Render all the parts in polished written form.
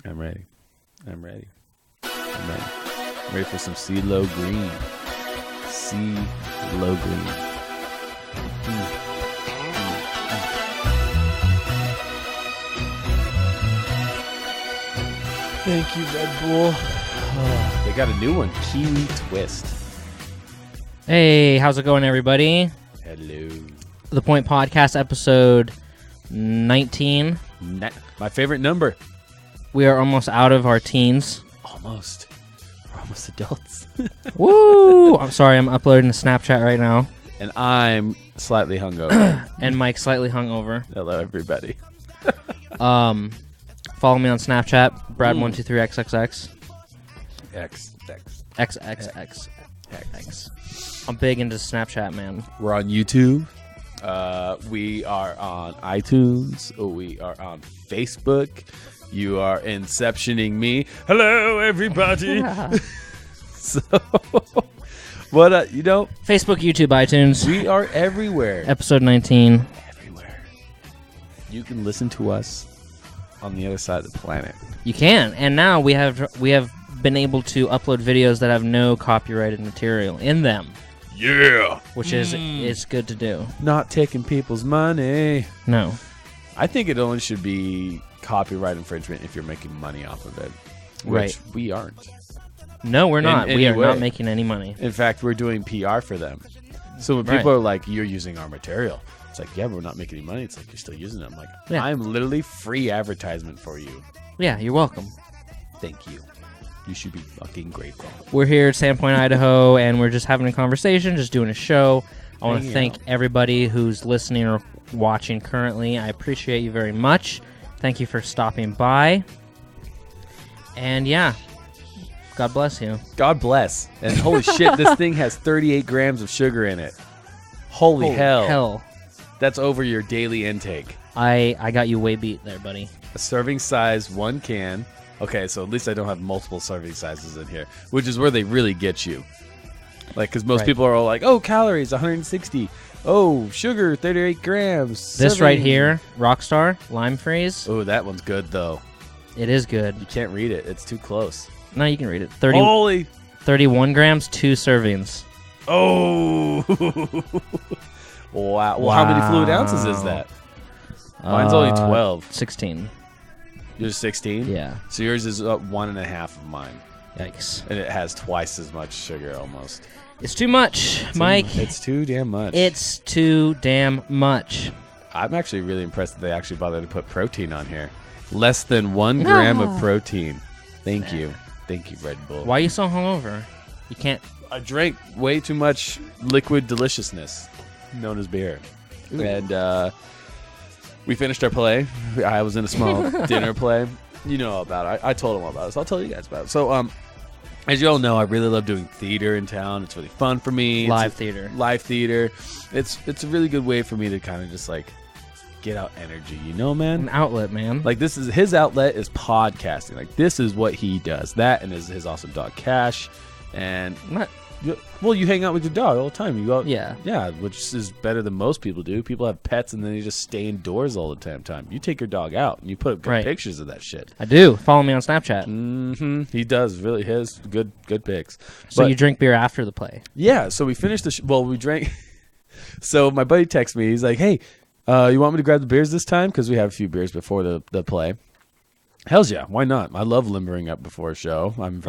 I'm ready. I'm ready. I'm ready. I'm ready for some CeeLo Green. CeeLo Green. Thank you, Red Bull. Oh, they got a new one, Kiwi Twist. Hey, how's it going, everybody? Hello. The Point Podcast, episode 19. My favorite number. We are almost out of our teens. Almost. We're almost adults. Woo! I'm sorry, I'm uploading to Snapchat right now. And I'm slightly hungover. And Mike's slightly hungover. Hello, everybody. Follow me on Snapchat, Brad123XXX. X. XXX. I'm big into Snapchat, man. We're on YouTube. We are on iTunes. We are on Facebook. You are inceptioning me. Hello, everybody. So, what, Facebook, YouTube, iTunes. we are everywhere. Episode 19. Everywhere. You can listen to us on the other side of the planet. You can. And now we have been able to upload videos that have no copyrighted material in them. Yeah. Which is good to do. Not taking people's money. No. I think it only should be copyright infringement if you're making money off of it. Which Right. we aren't. No, we're not. In We any are not way. making any money. In fact, we're doing PR for them. So when Right. people are like, you're using our material, it's like, yeah, but we're not making any money. It's like, you're still using it. I'm like, Yeah. I'm literally free advertisement for you. Yeah, you're welcome. Thank you. You should be fucking grateful. We're here at Sandpoint, Idaho, and we're just having a conversation, just doing a show. I want to Hanging thank out. everybody who's listening or watching currently. I appreciate you very much. Thank you for stopping by. And yeah, God bless you. God bless. And holy shit, this thing has 38 grams of sugar in it. Holy hell. That's over your daily intake. I got you way beat there, buddy. A serving size, one can. Okay, so at least I don't have multiple serving sizes in here, which is where they really get you. Like, because most Right. people are all like, oh, calories, 160. Oh, sugar, 38 grams. This right serving. here, Rockstar, Lime Freeze, Oh, that one's good, though. it is good. You can't read it. It's too close. No, you can read it. Holy. 31 grams, 2 servings. Oh. Wow. Well, how many fluid ounces is that? Mine's only 12. 16. Yours 16? Yeah. So yours is 1.5 of mine. Yikes. And it has twice as much sugar almost. It's too much, Mike. It's too damn much. It's too damn much. I'm actually really impressed that they actually bothered to put protein on here. Less than 1 gram of protein. Thank you. Thank you, Red Bull. Why are you so hungover? You can't. I drank way too much liquid deliciousness, known as beer. Ooh. And we finished our play. I was in a small dinner play. You know all about it. I told them all about it, so I'll tell you guys about it. So, as you all know, I really love doing theater in town. It's really fun for me. Live theater. Live theater. It's a really good way for me to kind of just like get out energy, you know, man? An outlet, man. Like, this is his outlet is podcasting. Like, this is what he does. That and his awesome dog Cash. And you hang out with your dog all the time. You go, yeah, which is better than most people do. People have pets and then they just stay indoors all the time. You take your dog out and you put up good pictures of that shit. I do. Follow me on Snapchat. Mm-hmm. He does really his good pics. So you drink beer after the play? Yeah. So we finished the we drank. So my buddy texts me. He's like, "Hey, you want me to grab the beers this time? Because we have a few beers before the play." Hells yeah, why not? I love limbering up before a show. Love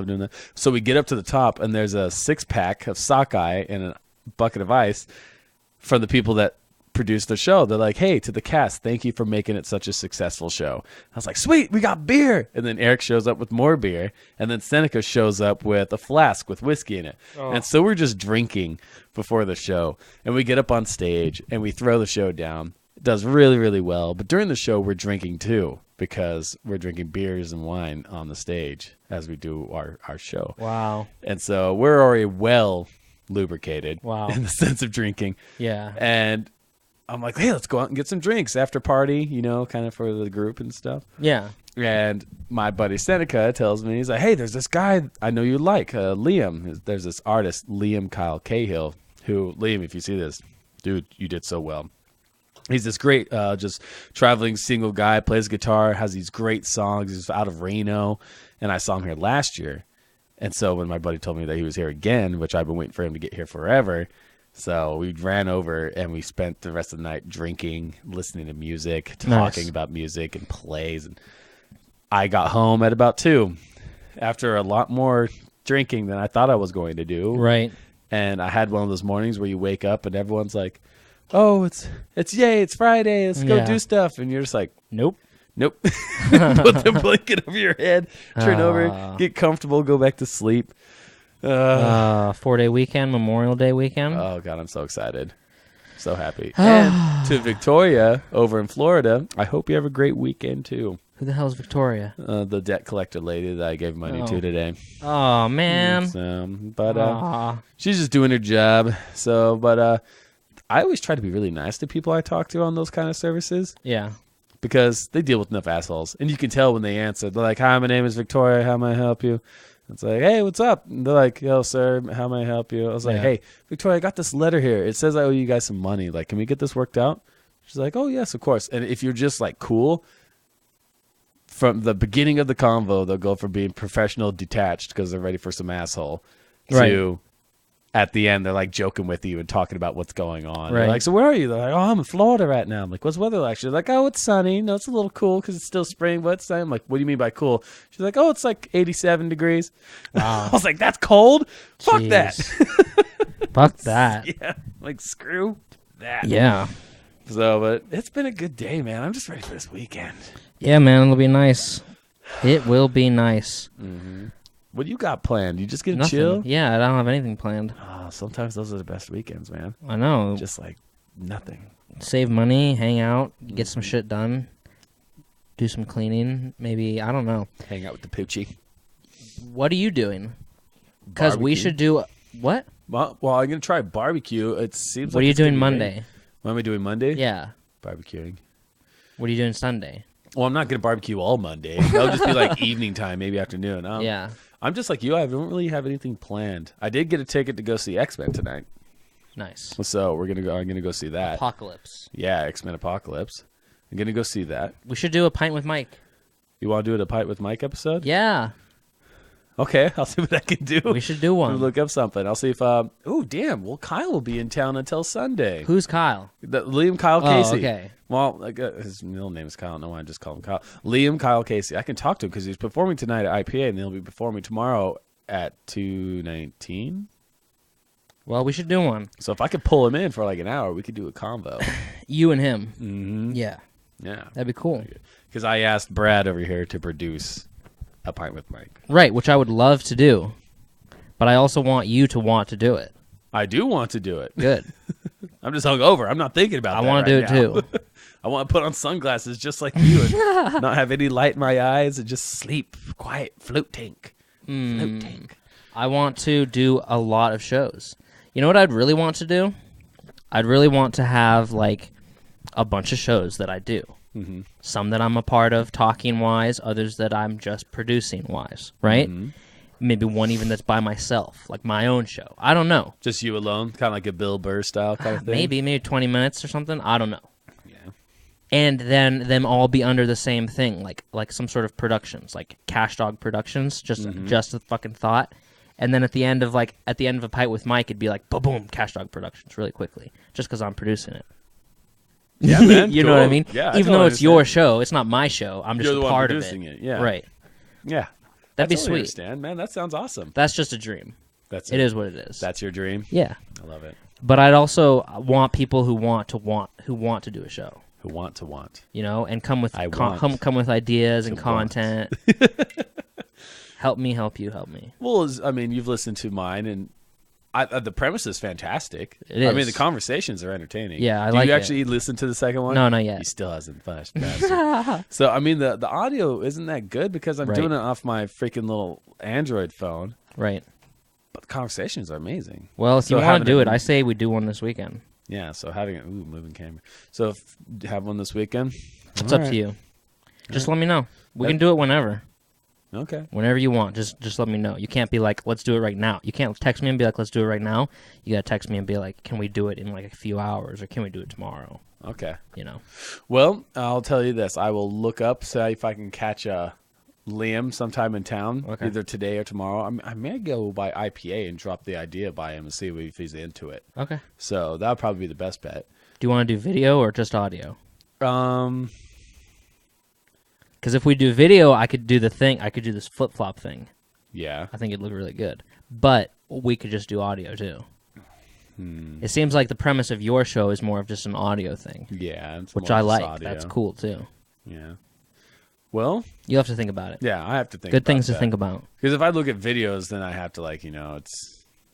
doing that. So we get up to the top, and there's a 6-pack of sockeye and a bucket of ice from the people that produced the show. They're like, hey, to the cast, thank you for making it such a successful show. I was like, sweet, we got beer. And then Eric shows up with more beer, and then Seneca shows up with a flask with whiskey in it. Oh. And so we're just drinking before the show, and we get up on stage, and we throw the show down. It does really, really well. But during the show, we're drinking too, because we're drinking beers and wine on the stage as we do our show. Wow. And so we're already well lubricated in the sense of drinking. Yeah. And I'm like, hey, let's go out and get some drinks after party, you know, kind of for the group and stuff. Yeah. And my buddy Seneca tells me, he's like, hey, there's this guy I know you like, Liam. There's this artist, Liam Kyle Cahill, who, Liam, if you see this, dude, you did so well. He's this great, just traveling single guy, plays guitar, has these great songs. He's out of Reno, and I saw him here last year. And so when my buddy told me that he was here again, which I've been waiting for him to get here forever, so we ran over and we spent the rest of the night drinking, listening to music, talking about music and plays. And I got home at about 2 after a lot more drinking than I thought I was going to do. Right. And I had one of those mornings where you wake up and everyone's like, oh, it's yay, it's Friday, let's go do stuff. And you're just like, nope. Put the blanket over your head, turn over, get comfortable, go back to sleep. 4-day weekend, Memorial Day weekend. Oh, God, I'm so excited. So happy. And to Victoria over in Florida, I hope you have a great weekend, too. Who the hell is Victoria? The debt collector lady that I gave money to today. Oh, man. But she's just doing her job. So, but I always try to be really nice to people I talk to on those kind of services. Yeah. Because they deal with enough assholes. And you can tell when they answer. They're like, hi, my name is Victoria. How may I help you? It's like, hey, what's up? And they're like, yo, sir, how may I help you? I was like, hey, Victoria, I got this letter here. It says I owe you guys some money. Like, can we get this worked out? She's like, oh, yes, of course. And if you're just like cool, from the beginning of the convo, they'll go from being professional detached because they're ready for some asshole to at the end, they're like joking with you and talking about what's going on. They're like, so where are you? They're like, oh, I'm in Florida right now. I'm like, what's the weather like? She's like, oh, it's sunny. No, it's a little cool because it's still spring, but it's sunny. I'm like, what do you mean by cool? She's like, oh, it's like 87 degrees. Wow. I was like, that's cold? Fuck that. Fuck that. Yeah. Like, screw that. Yeah. So, but it's been a good day, man. I'm just ready for this weekend. Yeah, man. It'll be nice. It will be nice. Mm-hmm. What do you got planned? You just gonna Nothing. chill? Yeah, I don't have anything planned. Oh, sometimes those are the best weekends, man. I know. Just like nothing. Save money, hang out, get some shit done, do some cleaning. Maybe, I don't know. Hang out with the poochie. What are you doing? Because we should do what? Well, I'm gonna try barbecue. It seems. What like are you it's gonna doing be Monday? great. What am I doing Monday? Yeah. Barbecuing. What are you doing Sunday? Well, I'm not gonna barbecue all Monday. That'll just be like evening time, maybe afternoon. Yeah. I'm just like you. I don't really have anything planned. I did get a ticket to go see X-Men tonight. Nice. So we're gonna go. I'm gonna go see that. Apocalypse. Yeah, X-Men Apocalypse. I'm gonna go see that. We should do a pint with Mike. You want to do it a Pint with Mike episode? Yeah. Okay, I'll see what I can do. We should do one. Look up something. I'll see if. Oh, damn. Well, Kyle will be in town until Sunday. Who's Kyle? Liam Kyle Casey. Okay. Well, his middle name is Kyle. I don't know why I just call him Kyle. Liam Kyle Casey. I can talk to him because he's performing tonight at IPA, and he'll be performing tomorrow at 2:19. Well, we should do one. So if I could pull him in for like an hour, we could do a convo. You and him. Mm-hmm. Yeah. Yeah. That'd be cool. Because I asked Brad over here to produce a Pint with Mike. Right, which I would love to do. But I also want you to want to do it. I do want to do it. Good. I'm just hungover. I'm not thinking about that. I want to do it too. I want to put on sunglasses just like you and not have any light in my eyes and just sleep quiet. Float tank. Float tank. I want to do a lot of shows. You know what I'd really want to do? I'd really want to have like a bunch of shows that I do. Mm-hmm. Some that I'm a part of talking wise, others that I'm just producing wise, right? Mm-hmm. Maybe one even that's by myself, like my own show. I don't know. Just you alone? Kind of like a Bill Burr style kind of thing? Maybe 20 minutes or something. I don't know. Yeah. And then them all be under the same thing, like some sort of productions, like Cash Dog Productions, just a fucking thought. And then at the end of a Pint with Mike, it'd be like, boom, Cash Dog Productions really quickly, just because I'm producing it. Yeah, man. You know what I mean? Yeah, even though it's your show, it's not my show. I'm just You're the a part one of producing it. Yeah. Right. Yeah. That'd be totally sweet. Understand, man. That sounds awesome. That's just a dream. It is what it is. That's your dream? Yeah. I love it. But I'd also want people who want to do a show. Who want to want. You know, and come with come with ideas and want. content. Help me, help you, help me. Well, I mean, you've listened to mine, and the premise is fantastic. It is. I mean, the conversations are entertaining. Yeah, I Do like you it. actually listen to the second one? No, not yet. He still hasn't finished. So, I mean, the audio isn't that good because I'm doing it off my freaking little Android phone. Right. But the conversations are amazing. Well, if you want to do it, I say we do one this weekend. Yeah, so having it, moving camera. So have one this weekend. It's up to you. Just let me know. We can do it whenever. Okay. Whenever you want, just let me know. You can't be like, let's do it right now. You can't text me and be like, let's do it right now. You gotta text me and be like, can we do it in like a few hours, or can we do it tomorrow? Okay. You know. Well, I'll tell you this. I will look up, see if I can catch Liam sometime in town, Okay. either today or tomorrow. I may go by IPA and drop the idea by him and see if he's into it. Okay. So that would probably be the best bet. Do you want to do video or just audio? Because if we do video, I could do the thing. I could do this flip flop thing. Yeah. I think it'd look really good. But we could just do audio too. It seems like the premise of your show is more of just an audio thing. Yeah. It's Which more I just like. audio. That's cool too. Yeah. Well, You have to think about it. yeah, I have to think Good about things that. to think about. Because if I look at videos, then I have to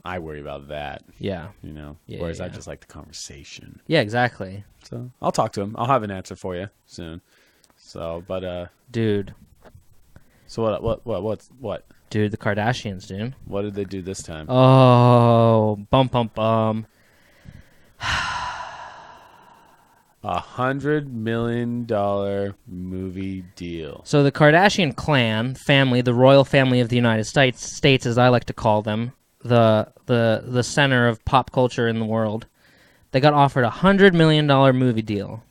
I worry about that, Yeah. Yeah, Whereas I yeah. just like the conversation. Yeah, exactly. So I'll talk to him. I'll have an answer for you soon. So, but Dude. so what? Dude, the Kardashians, dude. What did they do this time? Oh, bum. $100 million movie deal. So the Kardashian clan family, the royal family of the United States, as I like to call them, the center of pop culture in the world, they got offered $100 million movie deal.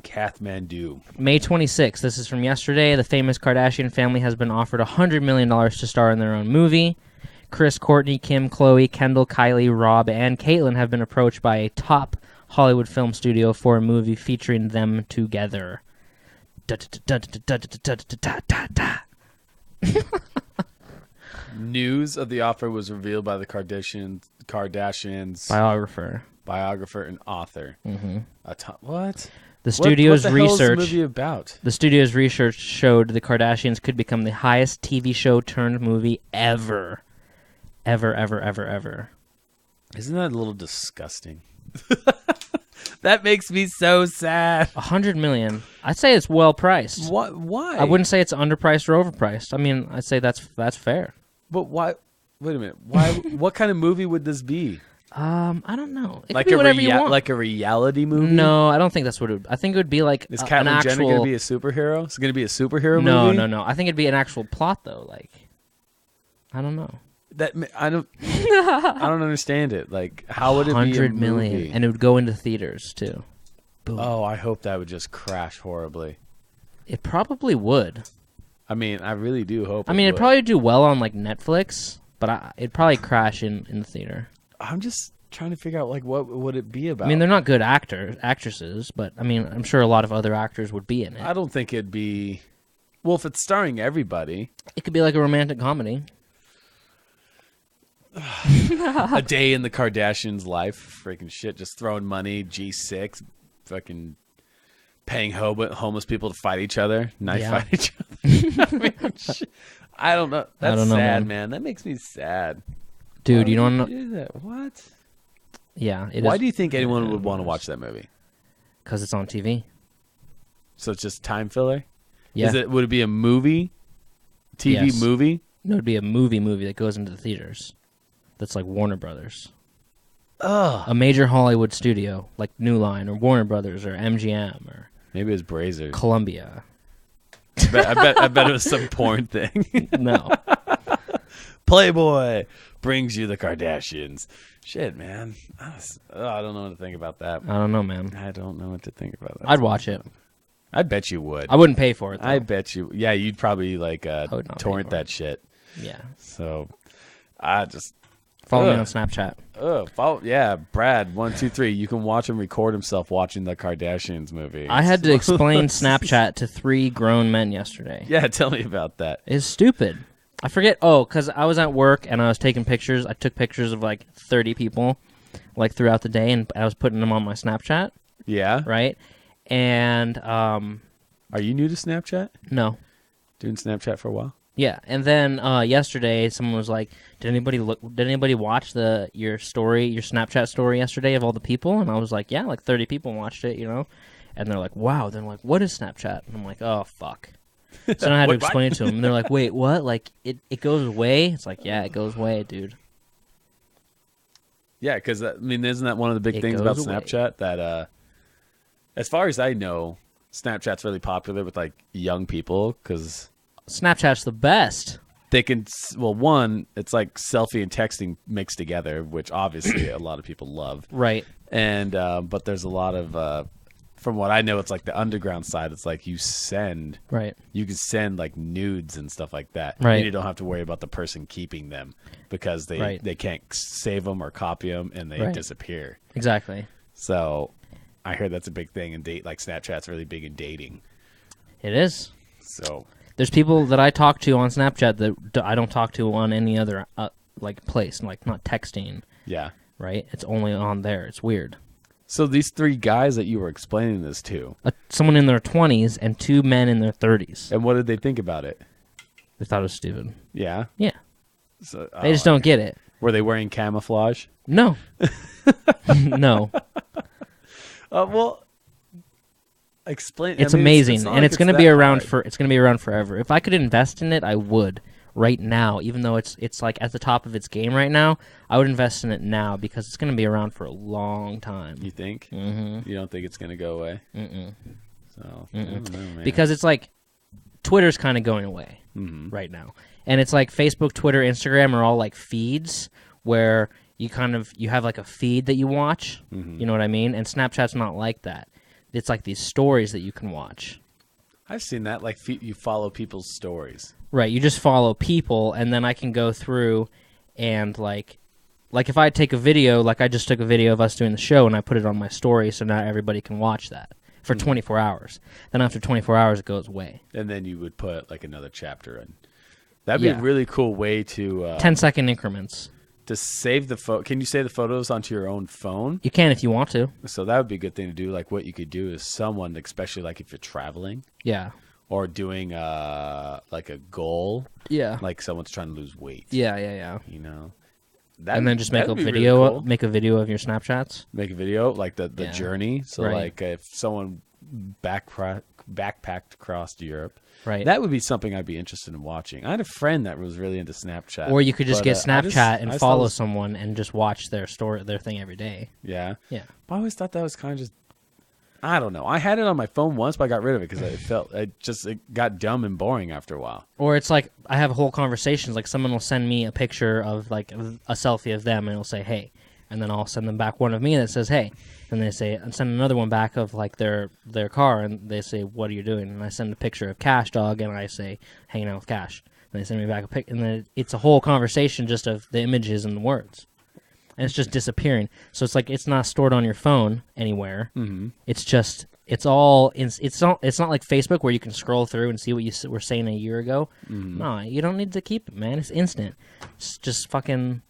Kathmandu. May 26th, this is from yesterday, the famous Kardashian family has been offered $100 million to star in their own movie. Chris, Kourtney, Kim, Khloe, Kendall, Kylie, Rob, and Caitlyn have been approached by a top Hollywood film studio for a movie featuring them together. News of the offer was revealed by the Kardashians biographer and author. Mm-hmm. What? The studio's what the hell is the research. movie about? The studio's research showed the Kardashians could become the highest TV show turned movie ever. Ever. Isn't that a little disgusting? That makes me so sad. $100 million. I'd say it's well priced. What? Why? I wouldn't say it's underpriced or overpriced. I mean, I'd say that's fair. But why? Wait a minute. Why? What kind of movie would this be? I don't know. It Like could be whatever you want. like a reality movie? No, I don't think that's what it would. I think it would be like Is an Caitlyn Jenner actual. going to be a superhero? It's going to be a superhero No. movie? I think it'd be an actual plot though. Like, I don't know. I don't. I don't understand it. Like, how would it be a 100 movie? million, and it would go into theaters too. Boom. Oh, I hope that would just crash horribly. It probably would. I mean, I really do hope. I mean, it'd would. probably do well on like Netflix, but it'd probably crash in the theater. I'm just trying to figure out like what would it be about. I mean, they're not good actresses, but I mean, I'm sure a lot of other actors would be in it. I don't think it'd be. Well, if it's starring everybody, It could be like a romantic comedy. a day in the Kardashians' life, freaking shit, just throwing money, G6, fucking paying homeless people to fight each other, fight each other. I mean, I don't know. That's don't know, sad, man. That makes me sad. Dude, Why you don't would know. do that? What? Yeah. Why do you think anyone would want to watch that movie? Because it's on TV. So it's just time filler? Yeah. Would it be a movie? TV Yes. movie? No, it'd be a movie that goes into the theaters. That's like Warner Brothers. Ugh. A major Hollywood studio like New Line or Warner Brothers or MGM or Maybe it was Brazzers. Columbia. I bet it was some porn thing. No. Playboy brings you the Kardashians. Shit, man. I don't know what to think about that. I don't know, man. I don't know what to think about that. I'd watch it. I bet you would. I wouldn't pay for it, though. I bet you. Yeah, you'd probably like would not pay torrent for that it. shit. Yeah. So I just Follow me Ugh. on Snapchat. Brad 123. You can watch him record himself watching the Kardashians movie. I had to explain Snapchat to 3 grown men yesterday. Yeah, tell me about that. It's stupid. I forget. Oh, because I was at work and I was taking pictures. I took pictures of like 30 people like throughout the day, and I was putting them on my Snapchat, Yeah. right? And Are you new to Snapchat? no. Doing Snapchat for a while? Yeah, and then yesterday someone was like, "Did anybody watch your Snapchat story yesterday of all the people?" And I was like, "Yeah, like 30 people watched it, you know." And they're like, "Wow." They're like, "What is Snapchat?" And I'm like, "Oh fuck." So then I had to What? explain it to them. And they're like, "Wait, what? Like it goes away?" It's like, "Yeah, it goes away, dude." Yeah, because I mean, isn't that one of the big It things about goes away. Snapchat? That, as far as I know, Snapchat's really popular with like young people because Snapchat's the best. They can, well, one, it's like selfie and texting mixed together, which obviously a lot of people love. Right. And but there's a lot of from what I know, it's like the underground side. It's like you can send like nudes and stuff like that. Right. And you don't have to worry about the person keeping them because they can't save them or copy them and they disappear. Exactly. So I heard that's a big thing in like Snapchat's really big in dating. It is. So there's people that I talk to on Snapchat that I don't talk to on any other like place, like not texting. Yeah. Right? It's only on there. It's weird. So these 3 guys that you were explaining this to, someone in their 20s and 2 men in their 30s. And what did they think about it? They thought it was stupid. Yeah? Yeah. So, they just don't get it. Were they wearing camouflage? No. No. Well, explain. It's amazing, and it's going to be around it's going to be around forever. If I could invest in it, I would. Right now, even though it's like at the top of its game right now, I would invest in it now because it's going to be around for a long time. You think? Mm-hmm. You don't think it's going to go away? Mm-mm. So I don't know, man. Because it's like Twitter's kind of going away right now, and it's like Facebook, Twitter, Instagram are all like feeds where you have like a feed that you watch. You know what I mean? And Snapchat's not like that. It's like these stories that you can watch. I've seen that. Like you follow people's stories. Right, you just follow people, and then I can go through and, like if I take a video, like I just took a video of us doing the show, and I put it on my story, so now everybody can watch that for 24 hours. Then after 24 hours, it goes away. And then you would put, like, another chapter in. That'd be a really cool way to... 10-second increments. To save the photo. Can you save the photos onto your own phone? You can if you want to. So that would be a good thing to do. Like, what you could do is someone, especially, like, if you're traveling... Yeah. Or doing like a goal. Yeah. Like someone's trying to lose weight. Yeah. You know. And then just make a video. Really cool. Make a video of your Snapchats. Make a video like the journey. So like if someone backpacked across Europe, right? That would be something I'd be interested in watching. I had a friend that was really into Snapchat. Or you could just get Snapchat and follow someone and just watch their thing every day. Yeah. Yeah. But I always thought that was kind of just. I don't know. I had it on my phone once, but I got rid of it because it got dumb and boring after a while. Or it's like I have whole conversations. Like someone will send me a picture of like a selfie of them, and it'll say "Hey," and then I'll send them back one of me that says "Hey," and they say, and send another one back of like their car, and they say, "What are you doing?" And I send a picture of Cash Dog, and I say, "Hanging out with Cash." And they send me back a pic, and then it's a whole conversation just of the images and the words. And it's just disappearing. So it's like it's not stored on your phone anywhere. Mm-hmm. It's just it's not like Facebook where you can scroll through and see what you were saying a year ago. Mm-hmm. No, you don't need to keep it, man. It's instant. It's just fucking.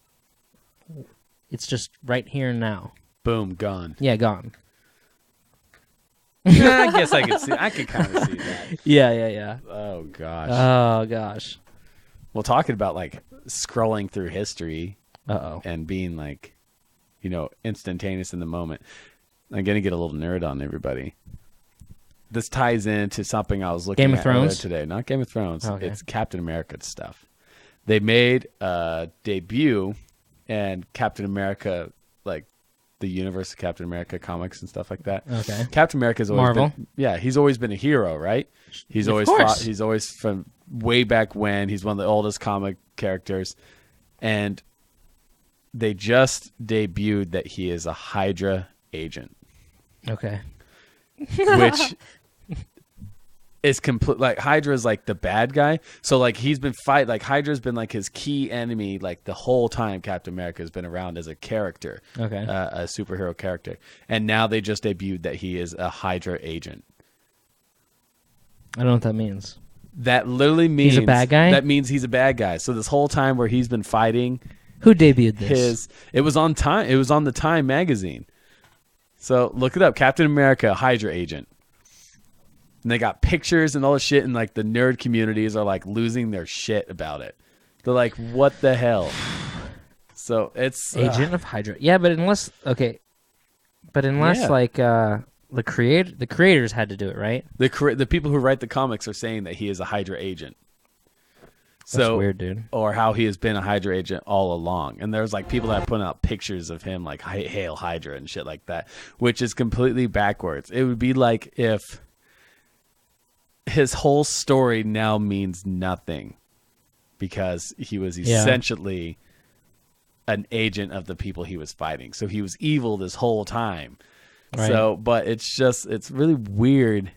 It's just right here and now. Boom, gone. Yeah, gone. Yeah, I guess I could kind of see that. Yeah. Oh gosh. Well, talking about like scrolling through history. And being like, instantaneous in the moment. I'm going to get a little nerd on everybody. This ties into something I was looking at Thrones? today. Not Game of Thrones. Okay. It's Captain America stuff. They made a debut and Captain America, like the universe of Captain America comics and stuff like that. Okay. Captain America's always Marvel. He's always been a hero, right? He's always from way back when. He's one of the oldest comic characters. And they just debuted that he is a Hydra agent. Okay. Which is complete. Like Hydra is like the bad guy. So like he's been like Hydra's been like his key enemy like the whole time Captain America has been around as a character. Okay. A superhero character. And now they just debuted that he is a Hydra agent. I don't know what that means. That literally means he's a bad guy? That means he's a bad guy. So this whole time where he's been fighting. Who debuted this? It was on Time. It was on the Time magazine. So look it up. Captain America, Hydra agent. And they got pictures and all this shit, and like the nerd communities are like losing their shit about it. They're like, "What the hell?" So it's agent of Hydra. Yeah, but unless like the creators had to do it, right? The people who write the comics are saying that he is a Hydra agent. That's weird, dude. Or how he has been a Hydra agent all along. And there's like people that are putting out pictures of him like Hail Hydra and shit like that, which is completely backwards. It would be like if his whole story now means nothing because he was essentially an agent of the people he was fighting. So he was evil this whole time. Right. So, but it's really weird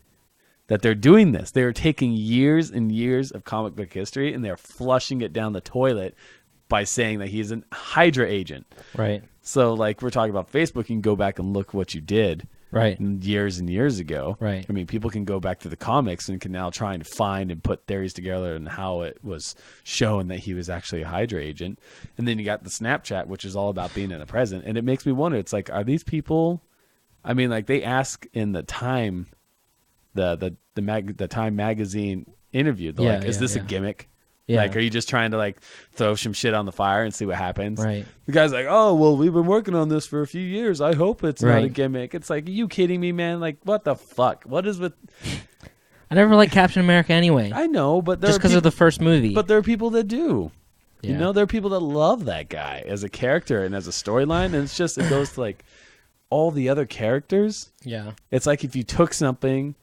that they're doing this. They're taking years and years of comic book history and they're flushing it down the toilet by saying that he's an Hydra agent. Right. So, like we're talking about Facebook, you can go back and look what you did. Right. Years and years ago. Right. I mean, people can go back to the comics and can now try and find and put theories together and how it was shown that he was actually a Hydra agent. And then you got the Snapchat, which is all about being in the present. And it makes me wonder, it's like, are these people, I mean, like they ask in the Time, the Time magazine interview, they're like, is this a gimmick? Yeah. Like, are you just trying to like throw some shit on the fire and see what happens? Right. The guy's like, oh, well, we've been working on this for a few years. I hope it's not a gimmick. It's like, are you kidding me, man? Like, what the fuck? What is with... I never liked Captain America anyway. I know, but just because of the first movie. But there are people that do. Yeah. You know, there are people that love that guy as a character and as a storyline. And it's just, it goes to like all the other characters. Yeah. It's like if you took something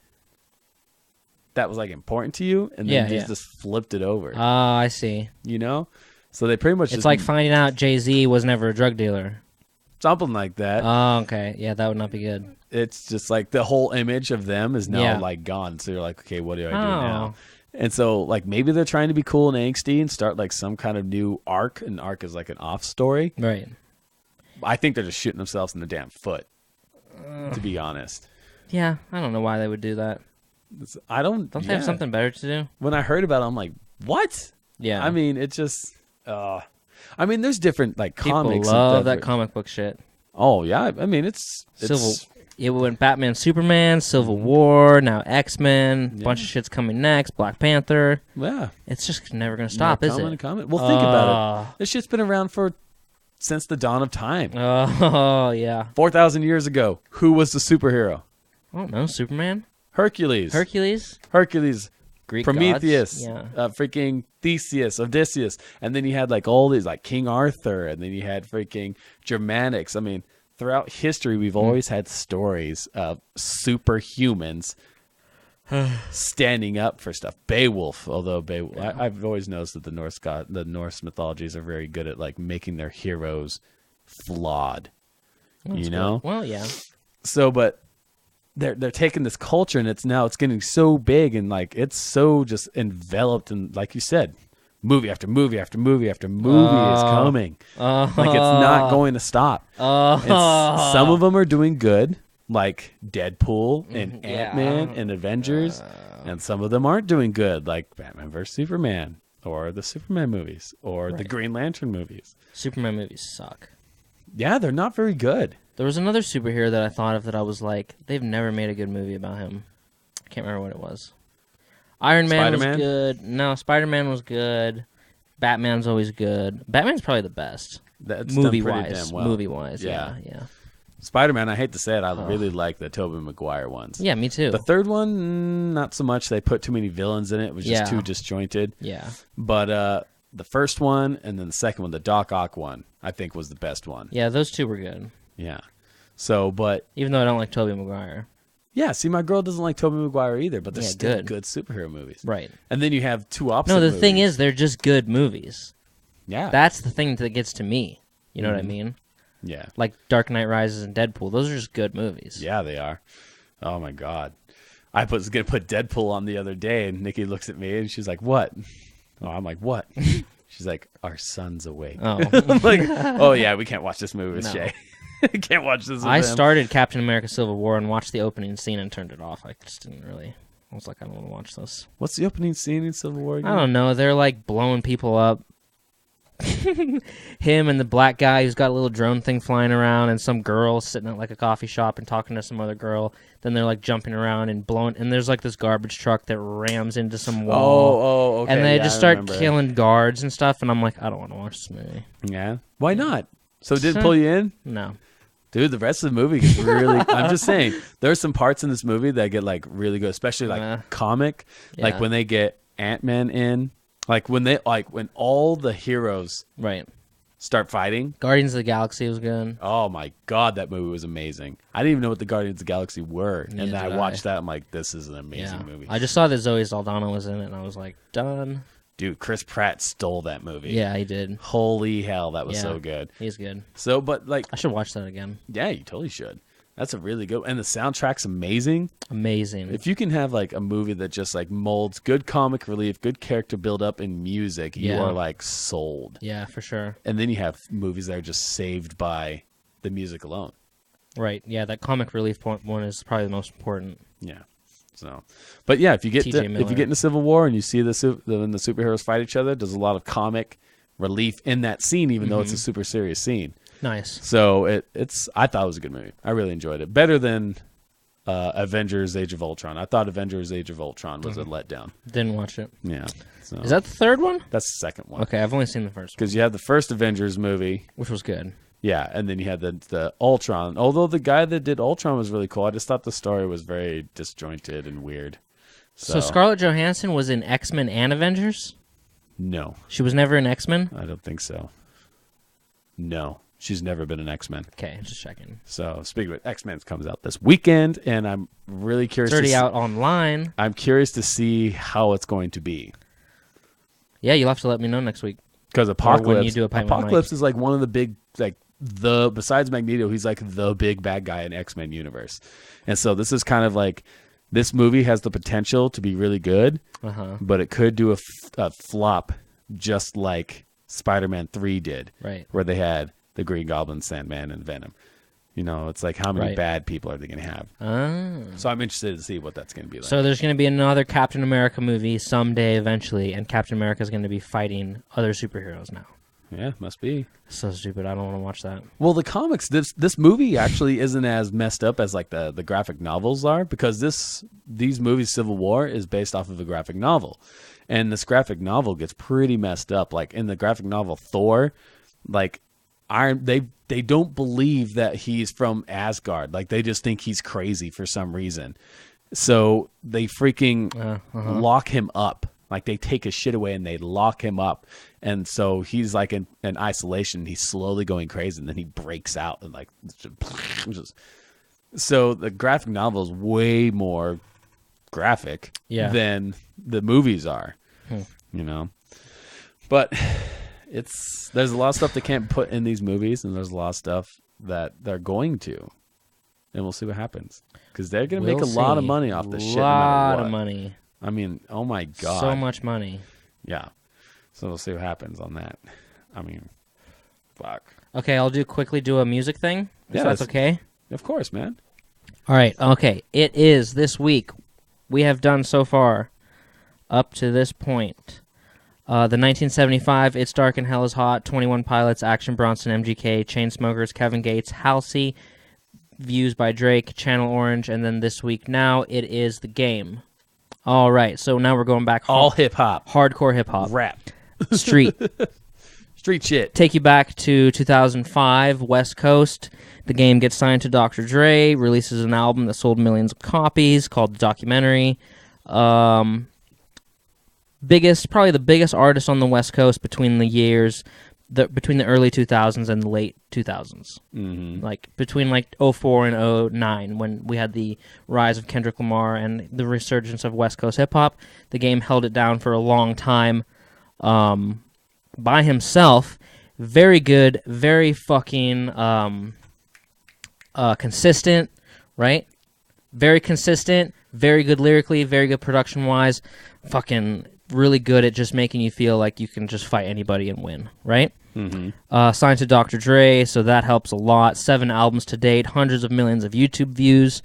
that was like important to you and then just flipped it over. Oh, I see. You know? So they pretty much it's like finding out Jay-Z was never a drug dealer. Something like that. Oh, okay. Yeah, that would not be good. It's just like the whole image of them is now like gone. So you're like, okay, what do I do now? And so like maybe they're trying to be cool and angsty and start like some kind of new arc. An arc is like an off story. Right. I think they're just shooting themselves in the damn foot, to be honest. Yeah, I don't know why they would do that. Don't they have something better to do? When I heard about it, I'm like, what? Yeah. I mean, it just, I mean, there's different like comics. People love that comic book shit. Oh yeah. I mean, it went Batman, Superman, Civil War, now X-Men, bunch of shit's coming next, Black Panther. Yeah. It's just never going to stop, is it? Well, think about it. This shit's been around since the dawn of time. Oh, yeah. 4,000 years ago, who was the superhero? I don't know, Superman? Hercules. Greek Prometheus. gods? Yeah. Freaking Theseus, Odysseus. And then you had like all these like King Arthur. And then you had freaking Germanics. I mean, throughout history, we've always had stories of superhumans standing up for stuff. Beowulf, although I've always noticed that the Norse mythologies are very good at like making their heroes flawed. You know? Well, yeah. So, but they're taking this culture and it's getting so big and like it's so just enveloped and like you said, movie after movie after movie after movie is coming. Like it's not going to stop. Some of them are doing good, like Deadpool and Ant-Man and Avengers, and some of them aren't doing good, like Batman vs Superman or the Superman movies or the Green Lantern movies. Superman movies suck. Yeah, they're not very good. There was another superhero that I thought of that I was like, they've never made a good movie about him. I can't remember what it was. Iron Man was good. No, Spider-Man was good. Batman's always good. Batman's probably the best. Movie-wise. Well. Movie-wise, yeah. Spider-Man, I hate to say it, I really like the Tobey Maguire ones. Yeah, me too. The third one, not so much. They put too many villains in it. It was just too disjointed. Yeah. But the first one and then the second one, the Doc Ock one, I think was the best one. Yeah, those two were good. Yeah. So, but... Even though I don't like Tobey Maguire. Yeah, see, my girl doesn't like Tobey Maguire either, but they're still good superhero movies. Right. And then you have two opposite No, the movies. thing is, they're just good movies. Yeah. That's the thing that gets to me. You know what I mean? Yeah. Like Dark Knight Rises and Deadpool. Those are just good movies. Yeah, they are. Oh, my God. I was going to put Deadpool on the other day, and Nikki looks at me, and she's like, what? Oh, I'm like, what? She's like, our son's awake. Oh. I'm like, oh, yeah, we can't watch this movie with Shay. Can't watch this with I him. started Captain America Civil War and watched the opening scene and turned it off. I just didn't really... I was like, I don't want to watch this. What's the opening scene in Civil War again? I don't know. They're like blowing people up. Him and the black guy who's got a little drone thing flying around and some girl sitting at like a coffee shop and talking to some other girl. Then they're like jumping around and blowing... And there's like this garbage truck that rams into some wall. Oh, okay. And they just start killing guards and stuff. And I'm like, I don't want to watch this movie. Yeah? Why not? So it didn't pull you in? No. Dude, the rest of the movie gets really... I'm just saying, there's some parts in this movie that get like really good, especially like comic. Yeah. Like when they get Ant-Man in. Like when all the heroes start fighting. Guardians of the Galaxy was good. Oh my God, that movie was amazing. I didn't even know what the Guardians of the Galaxy were. And Neither then I did watched that. I'm like, this is an amazing Yeah. movie. I just saw that Zoe Saldana was in it, and I was like, done. Dude, Chris Pratt stole that movie. Yeah, he did. Holy hell, that was Yeah. so good. He's good. So, but like, I should watch that again. yeah, you totally should. That's a really good, and the soundtrack's amazing. Amazing. If you can have like a movie that just like molds good comic relief, good character build up, and music, you Yeah. are like sold. Yeah, for sure. And then you have movies that are just saved by the music alone. Right. Yeah, that comic relief one is probably the most important. Yeah. So, but yeah, if you get T.J. if you Miller. get into Civil War and you see when the superheroes fight each other, there's a lot of comic relief in that scene, even though it's a super serious scene. Nice. So I thought it was a good movie. I really enjoyed it. Better than Avengers: Age of Ultron. I thought Avengers: Age of Ultron was a letdown. Didn't watch it. Yeah. So Is that the third one? that's the second one. Okay, I've only seen the first one, Because you had the first Avengers movie, which was good. yeah, and then you had the Ultron. Although the guy that did Ultron was really cool, I just thought the story was very disjointed and weird. So Scarlett Johansson was in X-Men and Avengers? No, She was never in X-Men? I don't think so. No, she's never been an X-Men. Okay, just checking. So speaking of it, X-Men comes out this weekend, and I'm really curious. It's already to out online. I'm curious to see how it's going to be. Yeah, you'll have to let me know next week. Because when you do a Pint with Mike. Apocalypse is like one of the big, like besides Magneto, he's like the big bad guy in X-Men universe. And so this is kind of like, this movie has the potential to be really good, Uh-huh. but it could do a flop just like Spider-Man 3 did, Right. where they had the Green Goblin, Sandman, and Venom. You know, it's like, how many Right. bad people are they going to have? Ah. So I'm interested to see what that's going to be like. So there's going to be another Captain America movie someday eventually, and Captain America is going to be fighting other superheroes now. Yeah, must be. So stupid. I don't want to watch that. Well, the comics, this movie actually isn't as messed up as like the graphic novels are, because these movies, Civil War, is based off of a graphic novel, and this graphic novel gets pretty messed up. Like in the graphic novel Thor, like they don't believe that he's from Asgard. Like they just think he's crazy for some reason, so they freaking lock him up. Like they take his shit away and they lock him up. And so he's like in isolation. He's slowly going crazy, and then he breaks out and like just. So the graphic novel is way more graphic than the movies are, you know. But there's a lot of stuff they can't put in these movies, and there's a lot of stuff that they're going to, and we'll see what happens, because they're going to make a lot of money off this shit. No matter lot what. of money. I mean, oh my God. So much money. Yeah. So we'll see what happens on that. I mean, fuck. Okay, I'll quickly do a music thing, if Yeah, that's okay. Of course, man. All right, okay. It is this week. We have done so far, up to this point, the 1975 It's Dark and Hell is Hot, 21 Pilots, Action Bronson, MGK, Chainsmokers, Kevin Gates, Halsey, Views by Drake, Channel Orange, and then this week now it is The Game. All right, so now we're going back. All hip-hop. Hardcore hip-hop. Rap. Street. Street shit. Take you back to 2005, West Coast. The Game gets signed to Dr. Dre, releases an album that sold millions of copies called The Documentary. Probably the biggest artist on the West Coast between between the early 2000s and the late 2000s. Mm-hmm. Like between like 04 and 09, when we had the rise of Kendrick Lamar and the resurgence of West Coast hip hop. The Game held it down for a long time by himself. Very good, very fucking consistent, right? Very consistent, very good lyrically, very good production-wise, fucking really good at just making you feel like you can just fight anybody and win, right? Mm-hmm. Signed to Dr. Dre, so that helps a lot. 7 albums to date, hundreds of millions of YouTube views.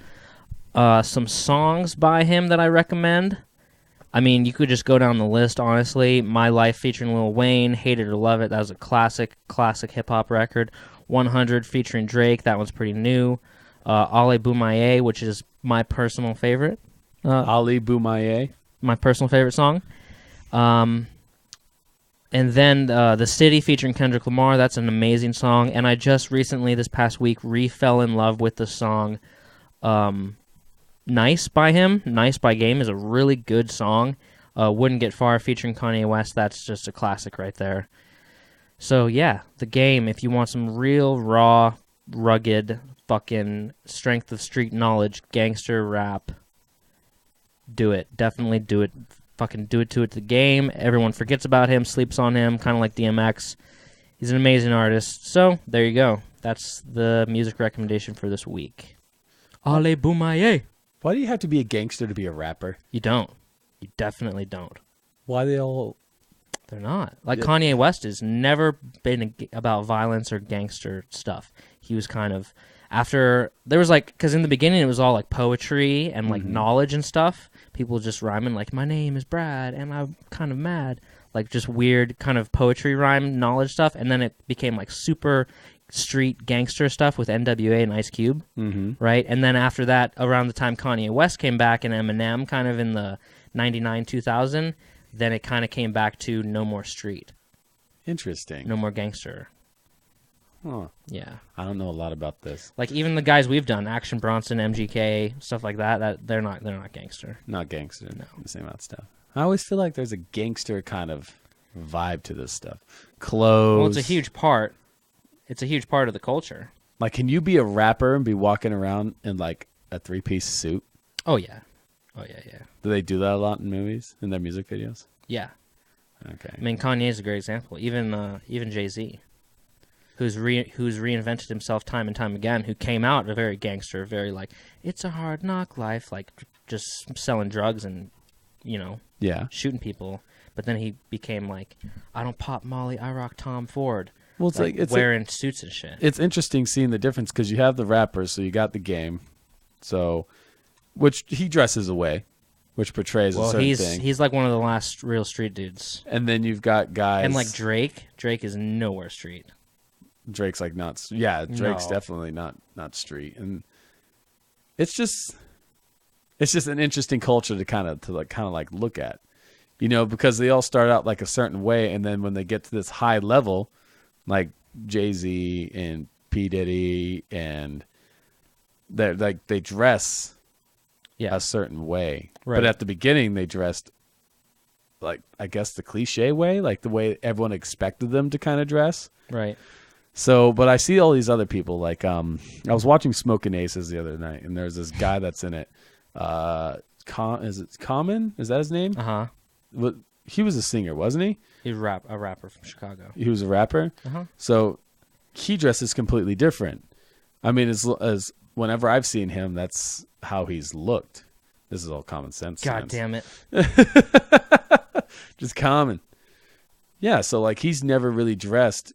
Some songs by him that I recommend. I mean, you could just go down the list, honestly. My Life featuring Lil Wayne, Hate It or Love It, that was a classic hip-hop record. 100 featuring Drake, that one's pretty new. Ale Boumaye, which is my personal favorite. Ali Boumaye. My personal favorite song. And then The City featuring Kendrick Lamar, that's an amazing song. And I just recently, this past week, fell in love with the song Nice by him. Nice by Game is a really good song. Wouldn't Get Far featuring Kanye West, that's just a classic right there. So yeah, the game. If you want some real raw, rugged, fucking strength of street knowledge, gangster rap, do it. Definitely do it. Fucking do it to it. The game. Everyone forgets about him, sleeps on him, kind of like DMX. He's an amazing artist. So there you go. That's the music recommendation for this week. Ale Boumaye. Why do you have to be a gangster to be a rapper? You don't. You definitely don't. Why they all... They're not. Like Kanye West has never been about violence or gangster stuff. He was kind of... After... There was like... Because in the beginning it was all like poetry and like knowledge and stuff. People just rhyming like, my name is Brad and I'm kind of mad. Like just weird kind of poetry rhyme knowledge stuff. And then it became like super street gangster stuff with NWA and Ice Cube. Right? And then after that, around the time Kanye West came back and Eminem kind of in the 99, 2000, then it kind of came back to no more street. Interesting. No more gangster. Huh. Yeah. I don't know a lot about this. Like even the guys we've done, Action Bronson, MGK, stuff like that they're not gangster. Not gangster. No. The same amount of stuff. I always feel like there's a gangster kind of vibe to this stuff. Clothes. Well, it's a huge part. It's a huge part of the culture. Like, can you be a rapper and be walking around in like a 3-piece suit? Oh yeah. Oh yeah, yeah. Do they do that a lot in movies, in their music videos? Yeah. Okay. I mean, Kanye's a great example. Even Jay-Z, who's reinvented himself time and time again, who came out a very gangster, very like, it's a hard knock life, like just selling drugs and, Yeah. shooting people. But then he became like, I don't pop Molly, I rock Tom Ford. Well, it's like it's wearing suits and shit. It's interesting seeing the difference because you have the rappers, so you got the game, so which he dresses away, which portrays a certain thing. He's like one of the last real street dudes. And then you've got guys and like Drake is nowhere street. Drake's like not. Yeah, Drake's No. definitely not street, and it's just an interesting culture to kind of look at, because they all start out like a certain way, and then when they get to this high level, like Jay-Z and P. Diddy, and they dress a certain way, Right. but at the beginning they dressed like, I guess, the cliche way, like the way everyone expected them to kind of dress. Right. So, but I see all these other people. Like, I was watching Smoking Aces the other night, and there's this guy that's in it. Is it Common? Is that his name? Uh-huh. He was a singer, wasn't he? He's a rapper from Chicago. He was a rapper. Uh-huh. So he dresses completely different. I mean, as whenever I've seen him, that's how he's looked. This is all common sense. God damn it. Just common. Yeah, so like he's never really dressed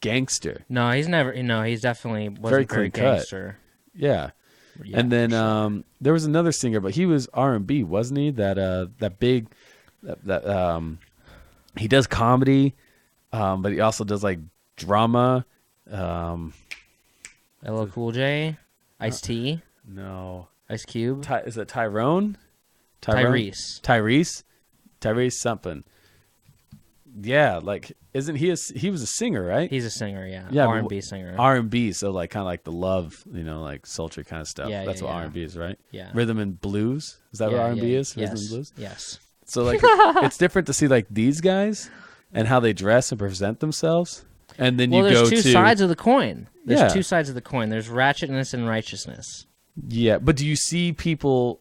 gangster. No, he's never. No, he's definitely wasn't Very very, clean cut. gangster. Yeah. Yeah, And then for sure. there was another singer, but he was R&B, wasn't he? That big he does comedy, but he also does like drama. LL Cool J, Ice-T, No. Ice Cube, Is it Tyrone? Tyrese. Tyrese something. Yeah, like isn't he he was a singer, right? He's a singer, yeah. Yeah, R&B singer. R&B, so like kind of like the love, like sultry kind of stuff. Yeah, That's yeah, what yeah. R&B is, right? Yeah. Rhythm and blues. Is that what R&B is? Rhythm and blues? Yes. So like it's different to see like these guys and how they dress and present themselves. And then you go there's to two sides of the coin. There's Yeah. two sides of the coin. There's ratchetness and righteousness. Yeah, but do you see people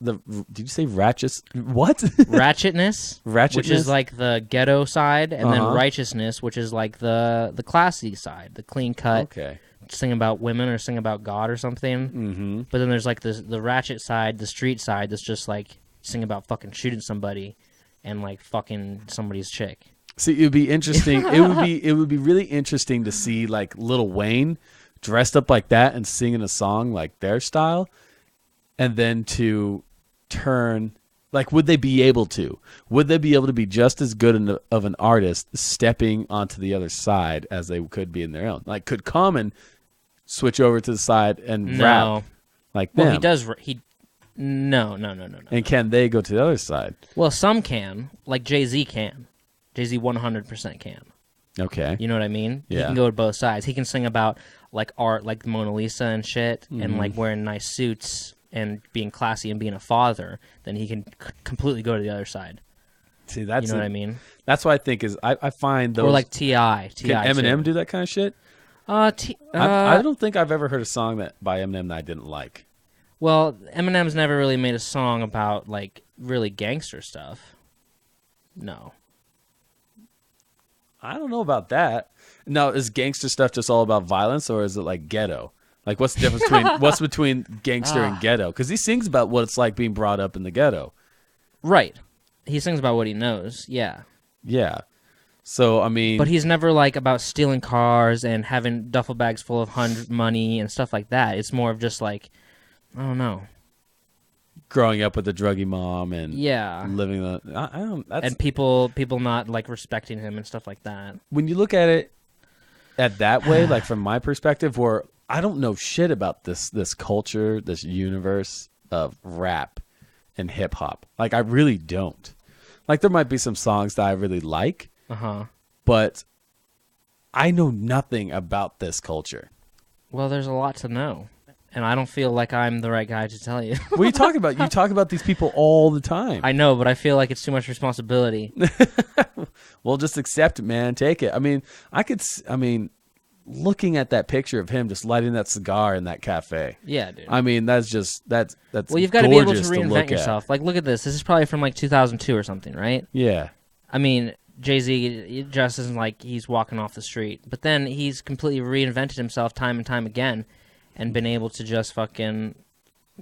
did you say ratchet? What? Ratchetness, which Ratchetness? is like the ghetto side, and then Uh-huh. righteousness, which is like the classy side, the clean cut, Okay. sing about women or sing about God or something. Mm-hmm. But then there's like the ratchet side, the street side, that's just like sing about fucking shooting somebody and like fucking somebody's chick. See, it would be interesting. it would be really interesting to see like Lil Wayne dressed up like that and singing a song like their style, and then to turn like, would they be able to? Would they be able to be just as good of an artist stepping onto the other side as they could be in their own? Like, could Common switch over to the side and No. rap like them? Well, he does. No. And can they go to the other side? Well, some can, like Jay-Z can. Jay-Z 100% can. Okay. You know what I mean? He Yeah. can go to both sides. He can sing about like art, like the Mona Lisa and shit, and like wearing nice suits and being classy and being a father. Then he can completely go to the other side. See, that's you know what I mean? That's what I think is I find those. Or like T.I. Can Eminem do that kind of shit? I don't think I've ever heard a song by Eminem that I didn't like. Well, Eminem's never really made a song about like really gangster stuff. No. I don't know about that. Now, is gangster stuff just all about violence, or is it like ghetto? Like, what's the difference between gangster and ghetto? Because he sings about what it's like being brought up in the ghetto. Right. He sings about what he knows. Yeah. Yeah. So, I mean... But he's never, like, about stealing cars and having duffel bags full of money and stuff like that. It's more of just, like, I don't know. Growing up with a druggy mom and living the... I don't... That's, and people not, like, respecting him and stuff like that. When you look at it at that way, like, from my perspective, where I don't know shit about this culture, this universe of rap and hip-hop. Like, I really don't. Like, there might be some songs that I really like, but I know nothing about this culture. Well, there's a lot to know, and I don't feel like I'm the right guy to tell you. What are you talking about? You talk about these people all the time. I know, but I feel like it's too much responsibility. Well, just accept it, man. Take it. I mean, looking at that picture of him just lighting that cigar in that cafe. Yeah, dude. I mean, that's well, you've got to be able to reinvent yourself. Like, look at this. This is probably from like 2002 or something, right? Yeah. I mean, Jay-Z just isn't like he's walking off the street, but then he's completely reinvented himself time and time again, and been able to just fucking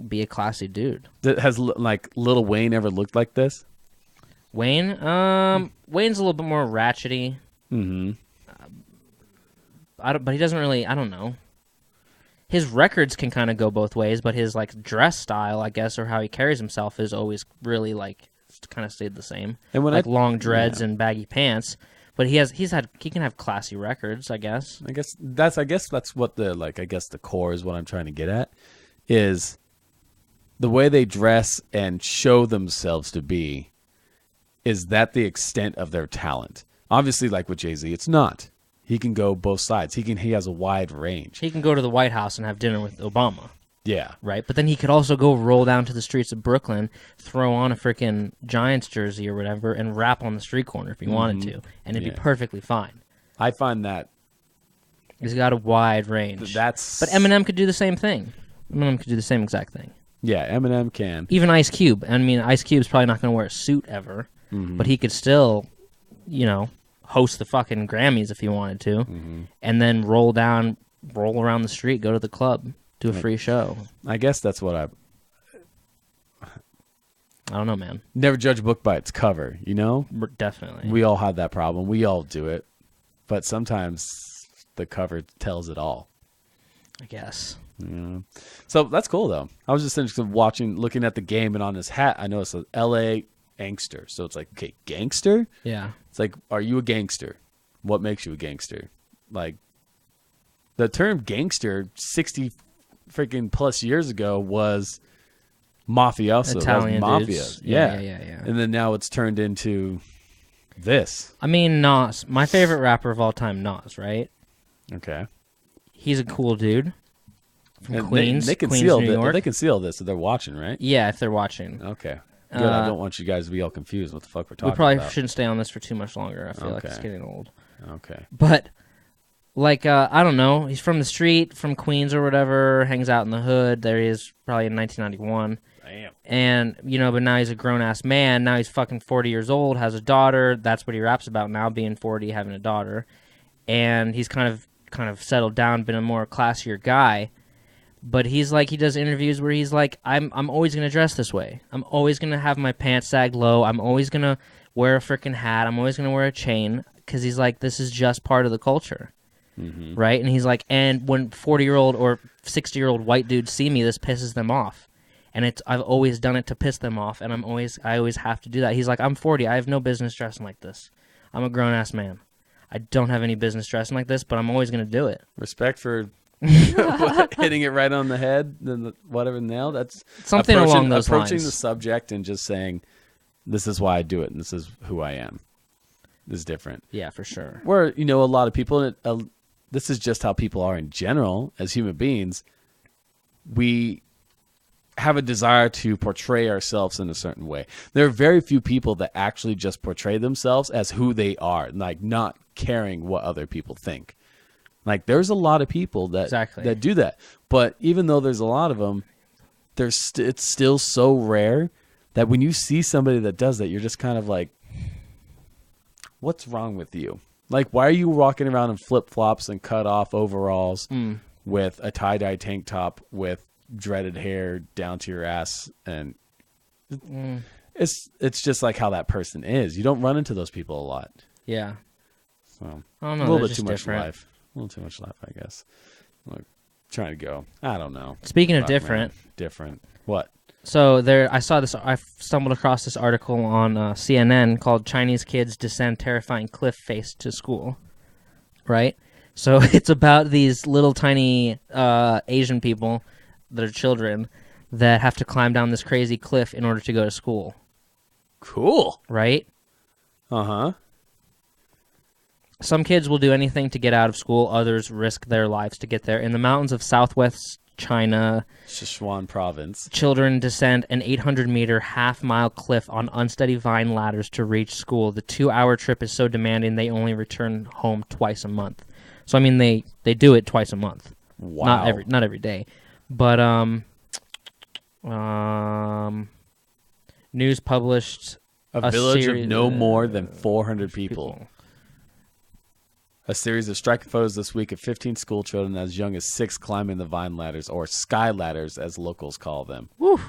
be a classy dude. Has like Lil Wayne ever looked like this? Wayne, Wayne's a little bit more ratchety. Mm-hmm. But he doesn't really. I don't know. His records can kind of go both ways, but his like dress style, I guess, or how he carries himself is always really like kind of stayed the same. And when like long dreads and baggy pants, but he can have classy records, I guess. I guess that's what the core is what I'm trying to get at is the way they dress and show themselves to be. Is that the extent of their talent? Obviously, like with Jay-Z, it's not. He can go both sides. He has a wide range. He can go to the White House and have dinner with Obama. Yeah. Right? But then he could also go roll down to the streets of Brooklyn, throw on a freaking Giants jersey or whatever, and rap on the street corner if he wanted to. And it'd be perfectly fine. I find that... He's got a wide range. But Eminem could do the same thing. Eminem could do the same exact thing. Yeah, Eminem can. Even Ice Cube. I mean, Ice Cube's probably not going to wear a suit ever. Mm-hmm. But he could still, host the fucking Grammys if he wanted to, and then roll around the street, go to the club, do a free show. I guess that's what I don't know, man. Never judge a book by its cover, Definitely. We all have that problem. We all do it. But sometimes the cover tells it all. I guess. Yeah. So that's cool, though. I was just interested looking at the game, and on his hat, I noticed an L.A. Angster. So it's like, okay, gangster? Yeah. It's like, are you a gangster? What makes you a gangster? Like, the term gangster 60 freaking plus years ago was mafioso. Italian mafia. Dudes. Yeah. And then now it's turned into this. I mean, Nas. My favorite rapper of all time, Nas, right? Okay. He's a cool dude. From And Queens. They can Queens, seal New York. They can seal this if they're watching, right? Yeah, if they're watching. Okay. Good. I don't want you guys to be all confused what the fuck we're talking about. We probably shouldn't stay on this for too much longer. I feel like it's getting old. Okay. But, like, I don't know. He's from the street, from Queens or whatever, hangs out in the hood. There he is probably in 1991. Damn. And, but now he's a grown-ass man. Now he's fucking 40 years old, has a daughter. That's what he raps about now, being 40, having a daughter. And he's kind of settled down, been a more classier guy. But he's like, he does interviews where he's like, I'm always going to dress this way. I'm always going to have my pants sagged low. I'm always going to wear a freaking hat. I'm always going to wear a chain. Because he's like, this is just part of the culture. Mm-hmm. Right? And he's like, and when 40-year-old or 60-year-old white dudes see me, this pisses them off. And I've always done it to piss them off. And I always have to do that. He's like, I'm 40. I have no business dressing like this. I'm a grown-ass man. I don't have any business dressing like this, but I'm always going to do it. Respect for... hitting it right on the head, then whatever nail. That's something along those lines. Approaching the subject and just saying, "This is why I do it, and this is who I am." This is different. Yeah, for sure. Where a lot of people, this is just how people are in general as human beings. We have a desire to portray ourselves in a certain way. There are very few people that actually just portray themselves as who they are, like not caring what other people think. Like there's a lot of people that that do that, but even though there's a lot of them, it's still so rare that when you see somebody that does that, you're just kind of like, what's wrong with you? Like, why are you walking around in flip-flops and cut-off overalls with a tie-dye tank top with dreaded hair down to your ass? And it's just like how that person is. You don't run into those people a lot. Yeah. So, I don't know. A little bit too much different. life. A little too much life, I guess. Like, trying to go. I don't know. Speaking of different. Man. Different. What? So I stumbled across this article on CNN called "Chinese Kids Descend Terrifying Cliff Face to School." Right? So it's about these little tiny Asian people that are children that have to climb down this crazy cliff in order to go to school. Cool. Right? Uh-huh. Some kids will do anything to get out of school. Others risk their lives to get there. In the mountains of southwest China, Sichuan province, children descend an 800-meter half-mile cliff on unsteady vine ladders to reach school. The 2-hour trip is so demanding they only return home twice a month. So I mean, they do it twice a month. Wow. Not every day, but news published a village of no more than 400 people. A series of striking photos this week of 15 school children as young as 6 climbing the vine ladders, or sky ladders as locals call them. Woo!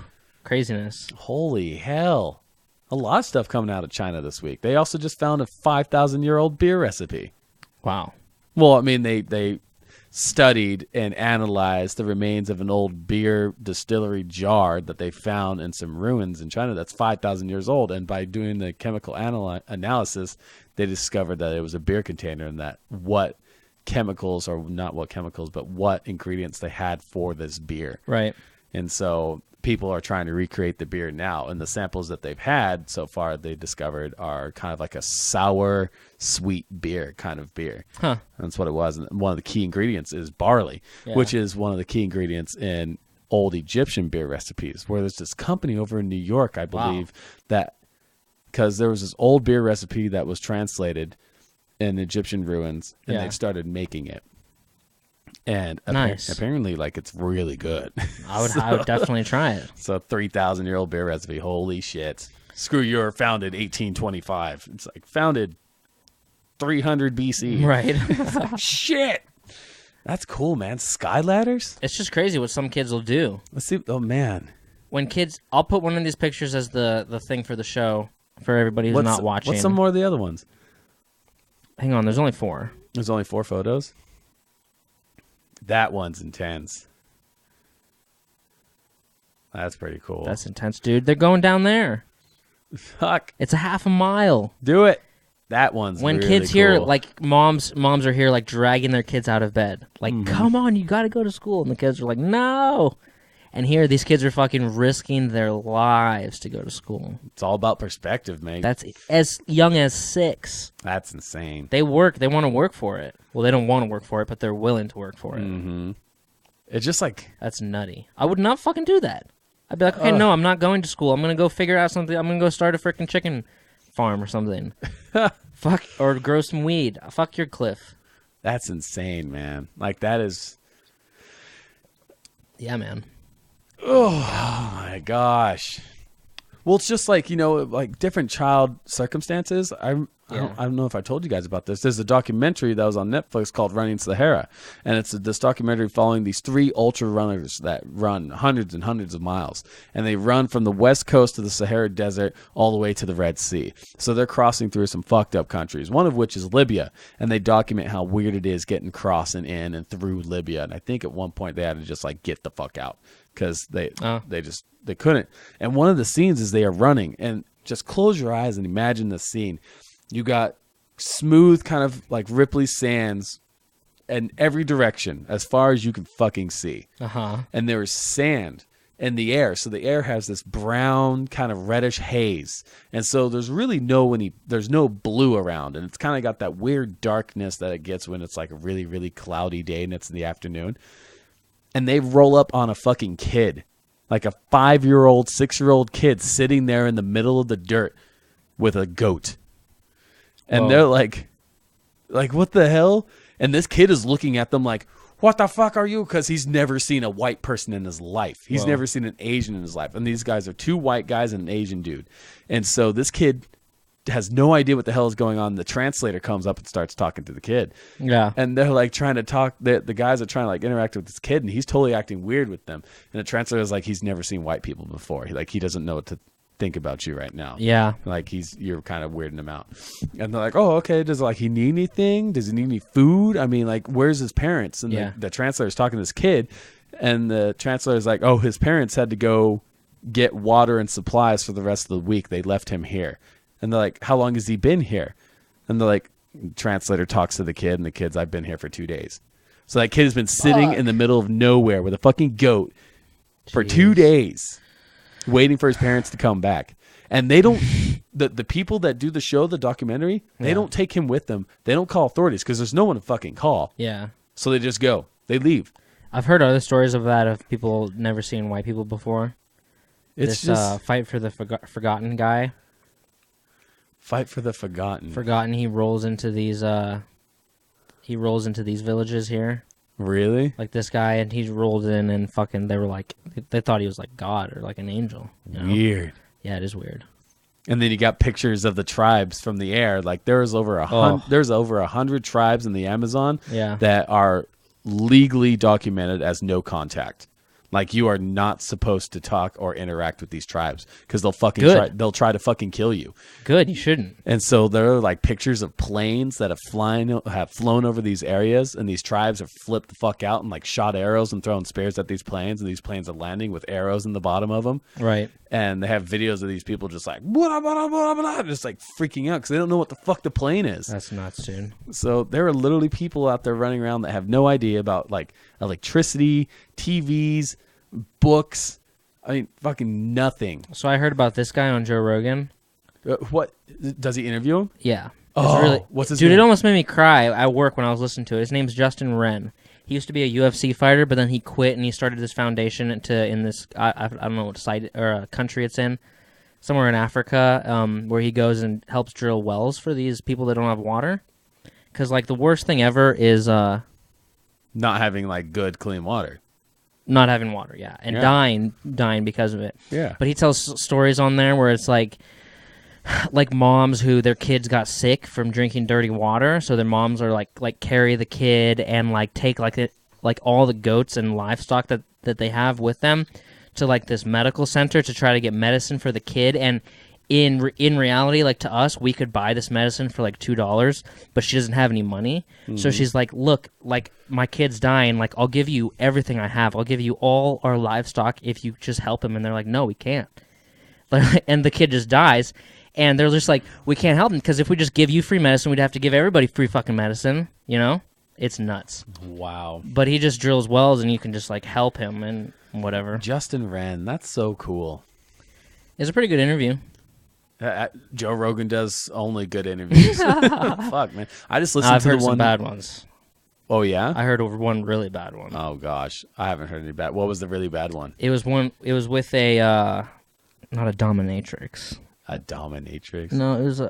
Craziness. Holy hell. A lot of stuff coming out of China this week. They also just found a 5,000-year-old beer recipe. Wow. Well, I mean, they studied and analyzed the remains of an old beer distillery jar that they found in some ruins in China that's 5,000 years old. And by doing the chemical analysis, they discovered that it was a beer container and that what chemicals, or not what chemicals, but what ingredients they had for this beer. Right. And so people are trying to recreate the beer now. And the samples that they've had so far, they discovered, are kind of like a sour, sweet beer kind of beer. Huh. That's what it was. And one of the key ingredients is barley, which is one of the key ingredients in old Egyptian beer recipes, where there's this company over in New York, I believe, that because there was this old beer recipe that was translated in Egyptian ruins, and they started making it. And apparently, like, it's really good. I would definitely try it. So 3,000-year-old beer recipe. Holy shit. Screw your founded 1825. It's like founded 300 BC. Right. It's like, shit. That's cool, man. Sky ladders? It's just crazy what some kids will do. Let's see. Oh, man. When kids, I'll put one of these pictures as the thing for the show for everybody who's not watching. What's some more of the other ones? Hang on, there's only 4. There's only 4 photos? That one's intense. That's pretty cool. That's intense, dude. They're going down there. Fuck. It's a half a mile. Do it. That one's when really kids cool. hear, like, moms are here, like, dragging their kids out of bed. Like, come on, you got to go to school. And the kids are like, no. And here, these kids are fucking risking their lives to go to school. It's all about perspective, man. That's as young as 6. That's insane. They work. They want to work for it. Well, they don't want to work for it, but they're willing to work for it. Mm-hmm. It's just like... That's nutty. I would not fucking do that. I'd be like, okay, no, I'm not going to school. I'm going to go figure out something. I'm going to go start a freaking chicken farm or something. Fuck. Or grow some weed. Fuck your cliff. That's insane, man. Like, that is... Yeah, man. Oh my gosh. Well, it's just like, like different child circumstances. I don't know if I told you guys about this. There's a documentary that was on Netflix called Running Sahara. And it's this documentary following these 3 ultra runners that run hundreds and hundreds of miles. And they run from the west coast of the Sahara Desert all the way to the Red Sea. So they're crossing through some fucked up countries, one of which is Libya. And they document how weird it is getting crossing in and through Libya. And I think at one point they had to just like get the fuck out because they couldn't. And one of the scenes is they are running, and just close your eyes and imagine the scene. You got smooth kind of like ripply sands in every direction as far as you can fucking see. Uh-huh. And there is sand in the air. So the air has this brown kind of reddish haze. And so there's really there's no blue around. And it's kind of got that weird darkness that it gets when it's like a really, really cloudy day and it's in the afternoon. And they roll up on a fucking kid like a 5-year-old, 6-year-old kid sitting there in the middle of the dirt with a goat. And Whoa. they're like, what the hell? And this kid is looking at them like, what the fuck are you? Because he's never seen a white person in his life. He's Whoa. never seen an Asian in his life. And these guys are 2 white guys and an Asian dude. And so this kid has no idea what the hell is going on. The translator comes up and starts talking to the kid. Yeah. And they're like trying to talk. The guys are trying to like interact with this kid, and he's totally acting weird with them. And the translator is like, he's never seen white people before. He doesn't know what to think about you right now. Yeah. Like you're kind of weirding him out. And they're like, oh, okay. Does he need anything? Does he need any food? I mean, like, where's his parents? And the translator's talking to this kid, and the translator's like, oh, his parents had to go get water and supplies for the rest of the week. They left him here. And they're like, how long has he been here? And they're like, translator talks to the kid, and the kid's, I've been here for 2 days. So that kid has been sitting in the middle of nowhere with a fucking goat for 2 days, waiting for his parents to come back. And they don't, the people that do the show, the documentary, they don't take him with them. They don't call authorities because there's no one to fucking call. Yeah. So they just go. They leave. I've heard other stories of that, of people never seeing white people before. It's this just fight for the forgotten guy. Fight for the forgotten. Forgotten. He rolls into these villages here. Really? Like this guy, and he rolled in, and fucking, they were like, they thought he was like God or like an angel. You know? Weird. Yeah, it is weird. And then you got pictures of the tribes from the air. Like there's over 100 tribes in the Amazon that are legally documented as no contact. Like you are not supposed to talk or interact with these tribes because they'll try to fucking kill you. Good, you shouldn't. And so there are like pictures of planes that have flown over these areas, and these tribes have flipped the fuck out and like shot arrows and thrown spears at these planes, and these planes are landing with arrows in the bottom of them. Right. And they have videos of these people just like blah, blah, blah, blah, just like freaking out because they don't know what the fuck the plane is. That's nuts, dude. So there are literally people out there running around that have no idea about like electricity, TVs, books. I mean, fucking nothing. So I heard about this guy on Joe Rogan. What does he interview him? Yeah. What's his dude? name? It almost made me cry at work when I was listening to it. His name's Justin Wren. He used to be a UFC fighter, but then he quit and he started this foundation in this I don't know what site or country it's in, somewhere in Africa, where he goes and helps drill wells for these people that don't have water. Because like the worst thing ever is not having like good clean water. Not having water, yeah, and dying because of it. Yeah. But he tells stories on there where it's like moms who their kids got sick from drinking dirty water, so their moms are like carry the kid and like take like all the goats and livestock that they have with them to like this medical center to try to get medicine for the kid. And in reality, like to us, we could buy this medicine for like $2, but she doesn't have any money. Mm-hmm. So she's like, look, like my kid's dying. Like I'll give you everything I have. I'll give you all our livestock if you just help him. And they're like, no, we can't. And the kid just dies. And they're just like, we can't help him because if we just give you free medicine, we'd have to give everybody free fucking medicine. You know? It's nuts. Wow. But he just drills wells and you can just like help him and whatever. Justin Wren, that's so cool. It's a pretty good interview. Joe Rogan does only good interviews. Fuck, man. I just listened to the one. I've heard some bad ones. Oh, yeah? I heard over one really bad one. Oh, gosh. I haven't heard any bad. What was the really bad one? It was with a, not a dominatrix. A dominatrix? No, it was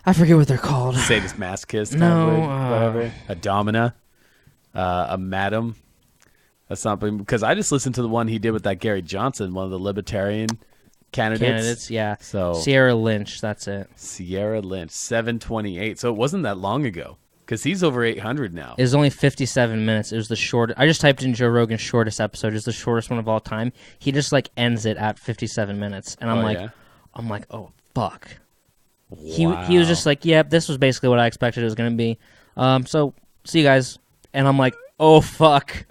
I forget what they're called. Sadist masochist? Whatever. A domina? A madam? That's not, because I just listened to the one he did with that Gary Johnson, one of the libertarian candidates, yeah. So Sierra Lynch, that's it. Sierra Lynch, 728. So it wasn't that long ago, because he's over 800 now. It was only 57 minutes. It was the shortest. I just typed in Joe Rogan's shortest episode. It's the shortest one of all time. He just like ends it at 57 minutes, and I'm like, oh fuck. Wow. He was just like, yeah, this was basically what I expected it was going to be. So see you guys, and I'm like, oh fuck.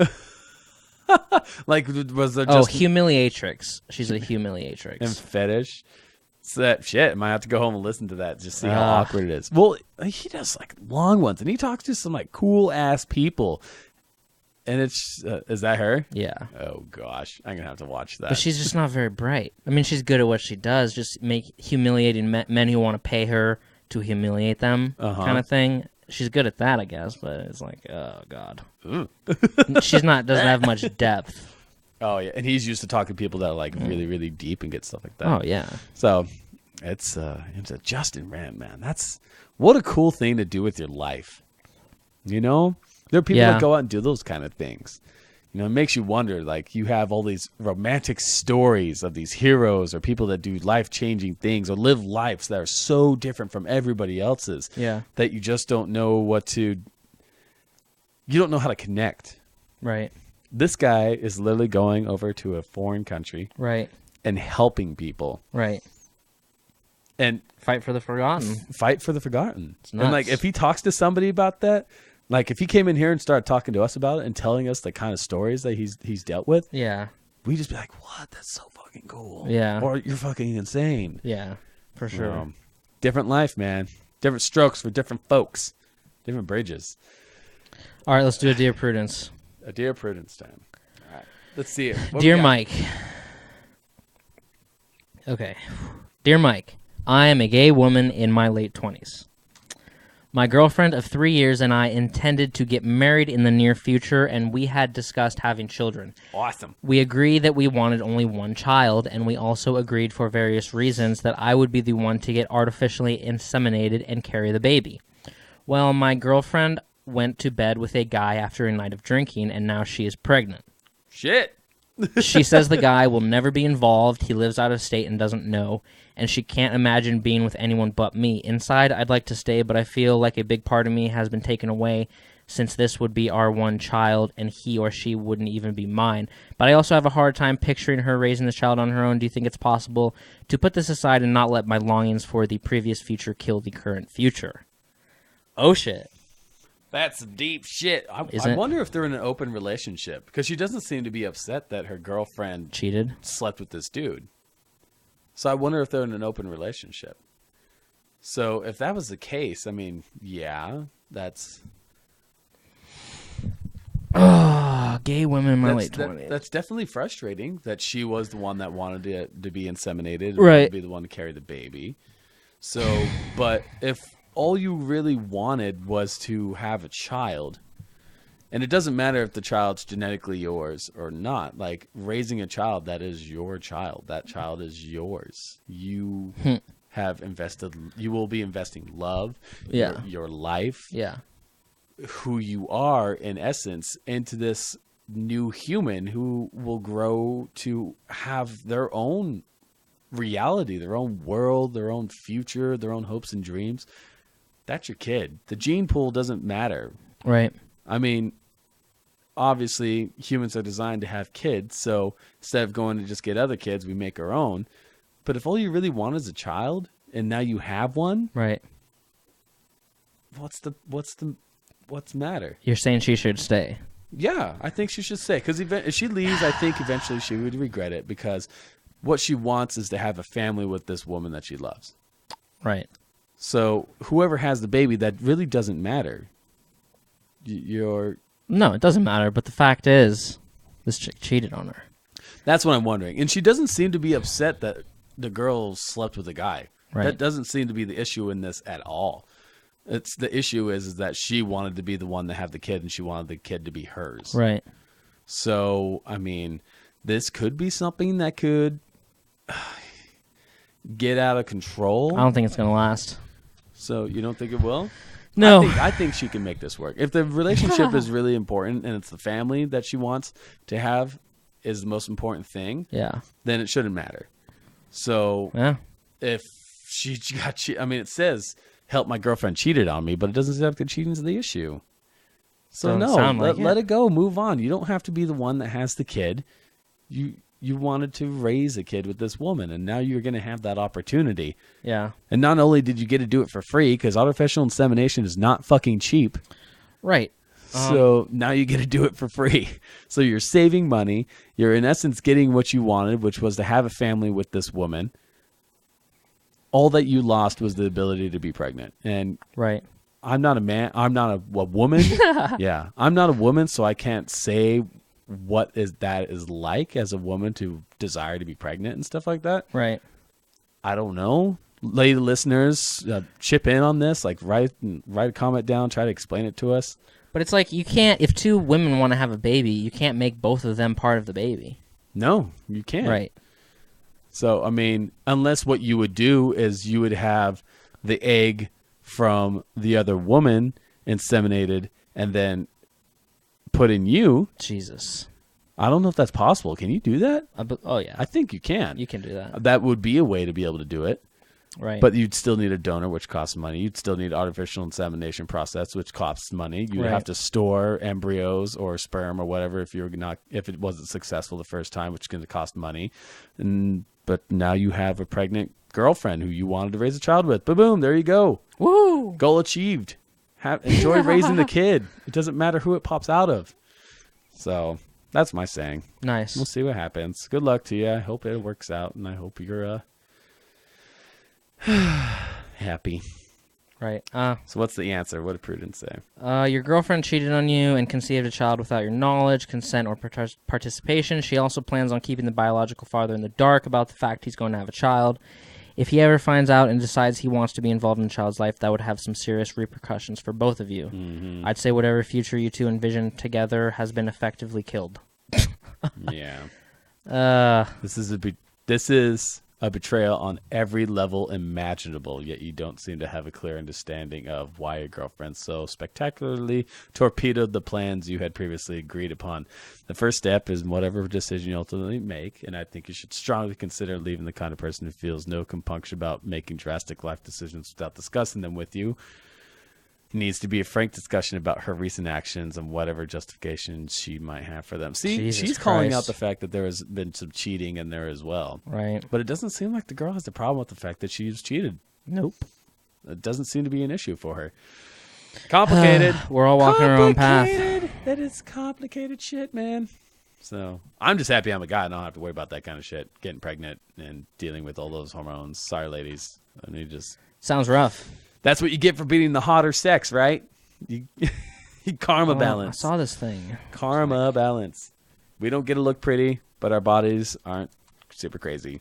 Like, was there just... Oh, humiliatrix. She's a humiliatrix. And fetish. So that shit, I might have to go home and listen to that, just see how awkward it is. Well, he does like long ones, and he talks to some like cool ass people. And it's is that her? Yeah. Oh gosh, I'm gonna have to watch that. But she's just not very bright. I mean, she's good at what she does, just make humiliating men who want to pay her to humiliate them, kind of thing. She's good at that, I guess. But it's like, oh god, she doesn't have much depth. Oh yeah, and he's used to talking to people that are like really, really deep and get stuff like that. Oh yeah. So it's a Justin Rand, man. That's what a cool thing to do with your life. You know, there are people Yeah. that go out and do those kind of things. You know, it makes you wonder. Like you have all these romantic stories of these heroes or people that do life-changing things or live lives that are so different from everybody else's. Yeah. That you just don't know what to. You don't know how to connect. Right. This guy is literally going over to a foreign country Right. and helping people Right. and Fight for the forgotten. fight for the forgotten. And nuts. like if he talks to somebody about that, like if he came in here and started talking to us about it and telling us the kind of stories that he's dealt with, Yeah. we just be like, "What? That's so fucking cool." Yeah. Or you're fucking insane. Yeah. For sure. Different life, man. Different strokes for different folks. Different bridges. All right, let's do a Dear Prudence. A Dear Prudence time. All right. Let's see it. What Dear we got? Mike. Okay. Dear Mike, I am a gay woman in my late 20s. My girlfriend of 3 years and I intended to get married in the near future, and we had discussed having children. Awesome. We agreed that we wanted only one child, and we also agreed for various reasons that I would be the one to get artificially inseminated and carry the baby. Well, my girlfriend went to bed with a guy after a night of drinking, and now she is pregnant. Shit. She says the guy will never be involved, he lives out of state and doesn't know, and she can't imagine being with anyone but me. Inside, I'd like to stay, but I feel like a big part of me has been taken away since this would be our one child, and he or she wouldn't even be mine. But I also have a hard time picturing her raising this child on her own. Do you think it's possible to put this aside and not let my longings for the previous future kill the current future? Oh, shit. That's deep shit. I Isn't it? wonder if they're in an open relationship because she doesn't seem to be upset that her girlfriend Cheated? slept with this dude. So I wonder if they're in an open relationship. So if that was the case, I mean, yeah, that's Gay women in my that's, late 20s. that's definitely frustrating that she was the one that wanted to be inseminated, Right. to be the one to carry the baby. So, but if all you really wanted was to have a child, and it doesn't matter if the child's genetically yours or not, like raising a child, that is your child. That child is yours. You have invested, you will be investing love, Yeah. your life, Yeah. who you are in essence into this new human who will grow to have their own reality, their own world, their own future, their own hopes and dreams. That's your kid. The gene pool doesn't matter. Right. I mean, obviously humans are designed to have kids, so instead of going to just get other kids, we make our own. But if all you really want is a child and now you have one, Right. what's the matter? You're saying she should stay. Yeah, I think she should stay because if she leaves, I think eventually she would regret it because what she wants is to have a family with this woman that she loves. Right. So whoever has the baby, that really doesn't matter. You're No, it doesn't matter, but the fact is, this chick cheated on her. that's what I'm wondering. And she doesn't seem to be upset that the girl slept with a guy. Right. That doesn't seem to be the issue in this at all. It's the issue is that she wanted to be the one to have the kid and she wanted the kid to be hers. Right. So, I mean, this could be something that could get out of control. I don't think it's going to last. So you don't think it will? No. I think she can make this work. If the relationship is really important and it's the family that she wants to have is the most important thing, Yeah. then it shouldn't matter. So Yeah. if she got I mean, it says, help my girlfriend cheated on me, but it doesn't say that cheating's the issue. So Doesn't no, sound like let it. it go. Move on. You don't have to be the one that has the kid. You wanted to raise a kid with this woman, and now you're going to have that opportunity. Yeah. And not only did you get to do it for free, because artificial insemination is not fucking cheap. Right. So now you get to do it for free. So you're saving money. You're in essence getting what you wanted, which was to have a family with this woman. All that you lost was the ability to be pregnant. And Right. I'm not a man. I'm not a woman. Yeah. I'm not a woman, so I can't say what that is like as a woman to desire to be pregnant and stuff like that. Right. I don't know. Lady listeners, chip in on this. Like write a comment down. Try to explain it to us. But it's like you can't, if two women want to have a baby, you can't make both of them part of the baby. No, you can't. Right. So, I mean, unless what you would do is you would have the egg from the other woman inseminated and then put in you. Jesus. I don't know if that's possible. Can you do that? Oh, yeah. I think you can. You can do that. That would be a way to be able to do it. Right. But you'd still need a donor, which costs money. You'd still need artificial insemination process, which costs money. You'd have to store embryos or sperm or whatever if it wasn't successful the first time, which is going to cost money. But now you have a pregnant girlfriend who you wanted to raise a child with. Boom, there you go. Woo! Goal achieved. Enjoy raising the kid. It doesn't matter who it pops out of. So that's my saying. Nice. We'll see what happens. Good luck to you. I hope it works out, and I hope you're happy. Right. So what's the answer? What did Prudence say? Your girlfriend cheated on you and conceived a child without your knowledge, consent, or participation. She also plans on keeping the biological father in the dark about the fact he's going to have a child. If he ever finds out and decides he wants to be involved in the child's life, that would have some serious repercussions for both of you. Mm-hmm. I'd say whatever future you two envision together has been effectively killed. Yeah. This is a betrayal on every level imaginable, yet you don't seem to have a clear understanding of why your girlfriend so spectacularly torpedoed the plans you had previously agreed upon. The first step is whatever decision you ultimately make, and I think you should strongly consider leaving the kind of person who feels no compunction about making drastic life decisions without discussing them with you. It needs to be a frank discussion about her recent actions and whatever justification she might have for them. See, Jesus she's calling out Christ. the fact that there has been some cheating in there as well. Right. But it doesn't seem like the girl has a problem with the fact that she's cheated. Nope. It doesn't seem to be an issue for her. Complicated. We're all walking our own path. That is complicated shit, man. So I'm just happy I'm a guy and I don't have to worry about that kind of shit. Getting pregnant and dealing with all those hormones. Sorry, ladies. I mean, Sounds rough. that's what you get for beating the hotter sex, right? You karma balance. I saw this thing. Karma balance. We don't get to look pretty, but our bodies aren't super crazy.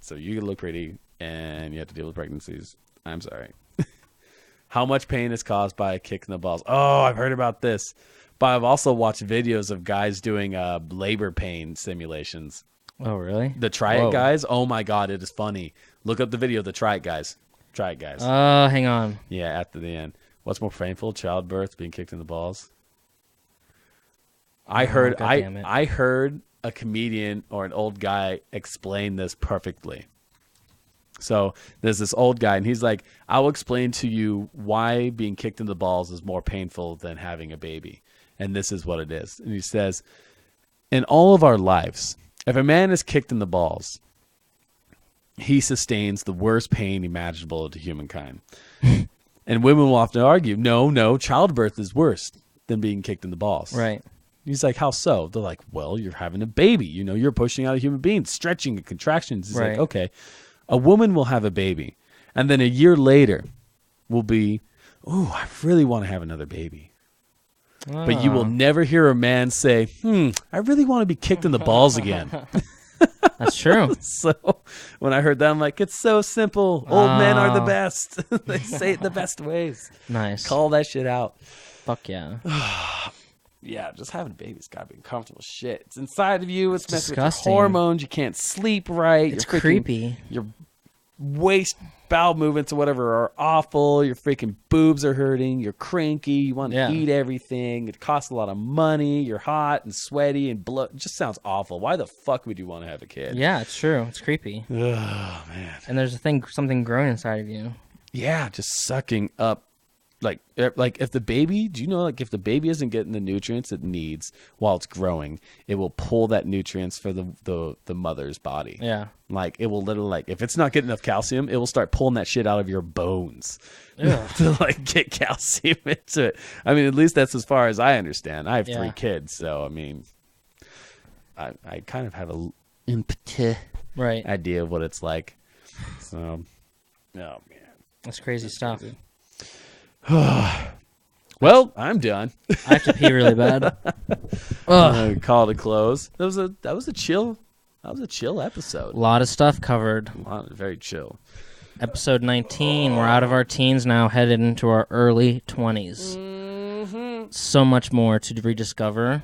So you get to look pretty, and you have to deal with pregnancies. I'm sorry. How much pain is caused by a kick in the balls? Oh, I've heard about this. But I've also watched videos of guys doing labor pain simulations. Oh, really? The Try It guys? Oh, my God, it is funny. Look up the video of the Try It guys. Try It guys. Hang on. Yeah, after the end. What's more painful, childbirth, being kicked in the balls? I heard a comedian or an old guy explain this perfectly. So there's this old guy, and he's like, I will explain to you why being kicked in the balls is more painful than having a baby. And this is what it is. And he says, in all of our lives, if a man is kicked in the balls, he sustains the worst pain imaginable to humankind. And women will often argue, no, childbirth is worse than being kicked in the balls. Right. He's like, how so? They're like, well, you're having a baby. You know, you're pushing out a human being, stretching and contractions. He's like, okay, a woman will have a baby. And then a year later will be, ooh, I really want to have another baby. But you will never hear a man say, I really want to be kicked in the balls again. That's true. So when I heard that, I'm like, it's so simple. Old men are the best. They say it the best ways. Nice. Call that shit out. Fuck yeah. Yeah, just having a baby's got to be uncomfortable shit. It's inside of you. It's messing with disgusting. your hormones. You can't sleep right. It's creepy. Your waist, bowel movements or whatever are awful. Your freaking boobs are hurting. You're cranky. You want to eat everything. It costs a lot of money. You're hot and sweaty and blood. It just sounds awful. Why the fuck would you want to have a kid? Yeah, it's true. It's creepy. Oh, man. And there's something growing inside of you. Yeah, just sucking up. Like if the baby, do you know, like if the baby isn't getting the nutrients it needs while it's growing, it will pull that nutrients for the mother's body. Yeah. Like it will literally, like if it's not getting enough calcium, it will start pulling that shit out of your bones to like get calcium into it. I mean, at least that's as far as I understand. I have 3 kids, so I mean, I kind of have a idea of what it's like. So, oh man, that's crazy stuff. Crazy. Well, I'm done. I have to pee really bad. Call it a close. That was a chill episode. A lot of stuff covered. Very chill. Episode 19. We're out of our teens now, headed into our early 20s. So much more to rediscover.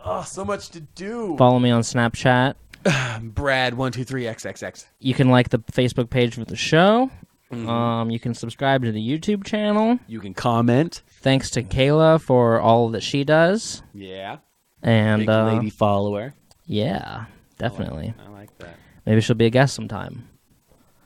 Oh, so much to do. Follow me on Snapchat. Brad123XXX. You can like the Facebook page for the show. Mm-hmm. You can subscribe to the YouTube channel. You can comment. Thanks to Kayla for all that she does. Yeah. And Big lady follower. yeah, definitely. I like that. Maybe she'll be a guest sometime.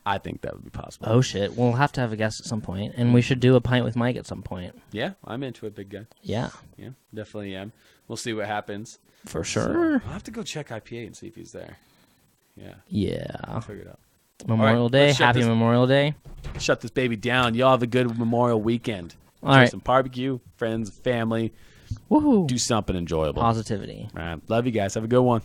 I think that would be possible. Oh shit, we'll have to have a guest at some point, and we should do a pint with Mike at some point. Yeah, I'm into it, big guy. Yeah, Yeah, definitely am. We'll see what happens. for sure. I'll have to go check IPA and see if he's there. Yeah, Yeah. I'll figure it out. Memorial right, Day. let's shut Happy this- Memorial Day. Shut this baby down. Y'all have a good Memorial weekend. All Enjoy right. some barbecue, friends, family. Woohoo. Do something enjoyable. Positivity. All right. Love you guys. Have a good one.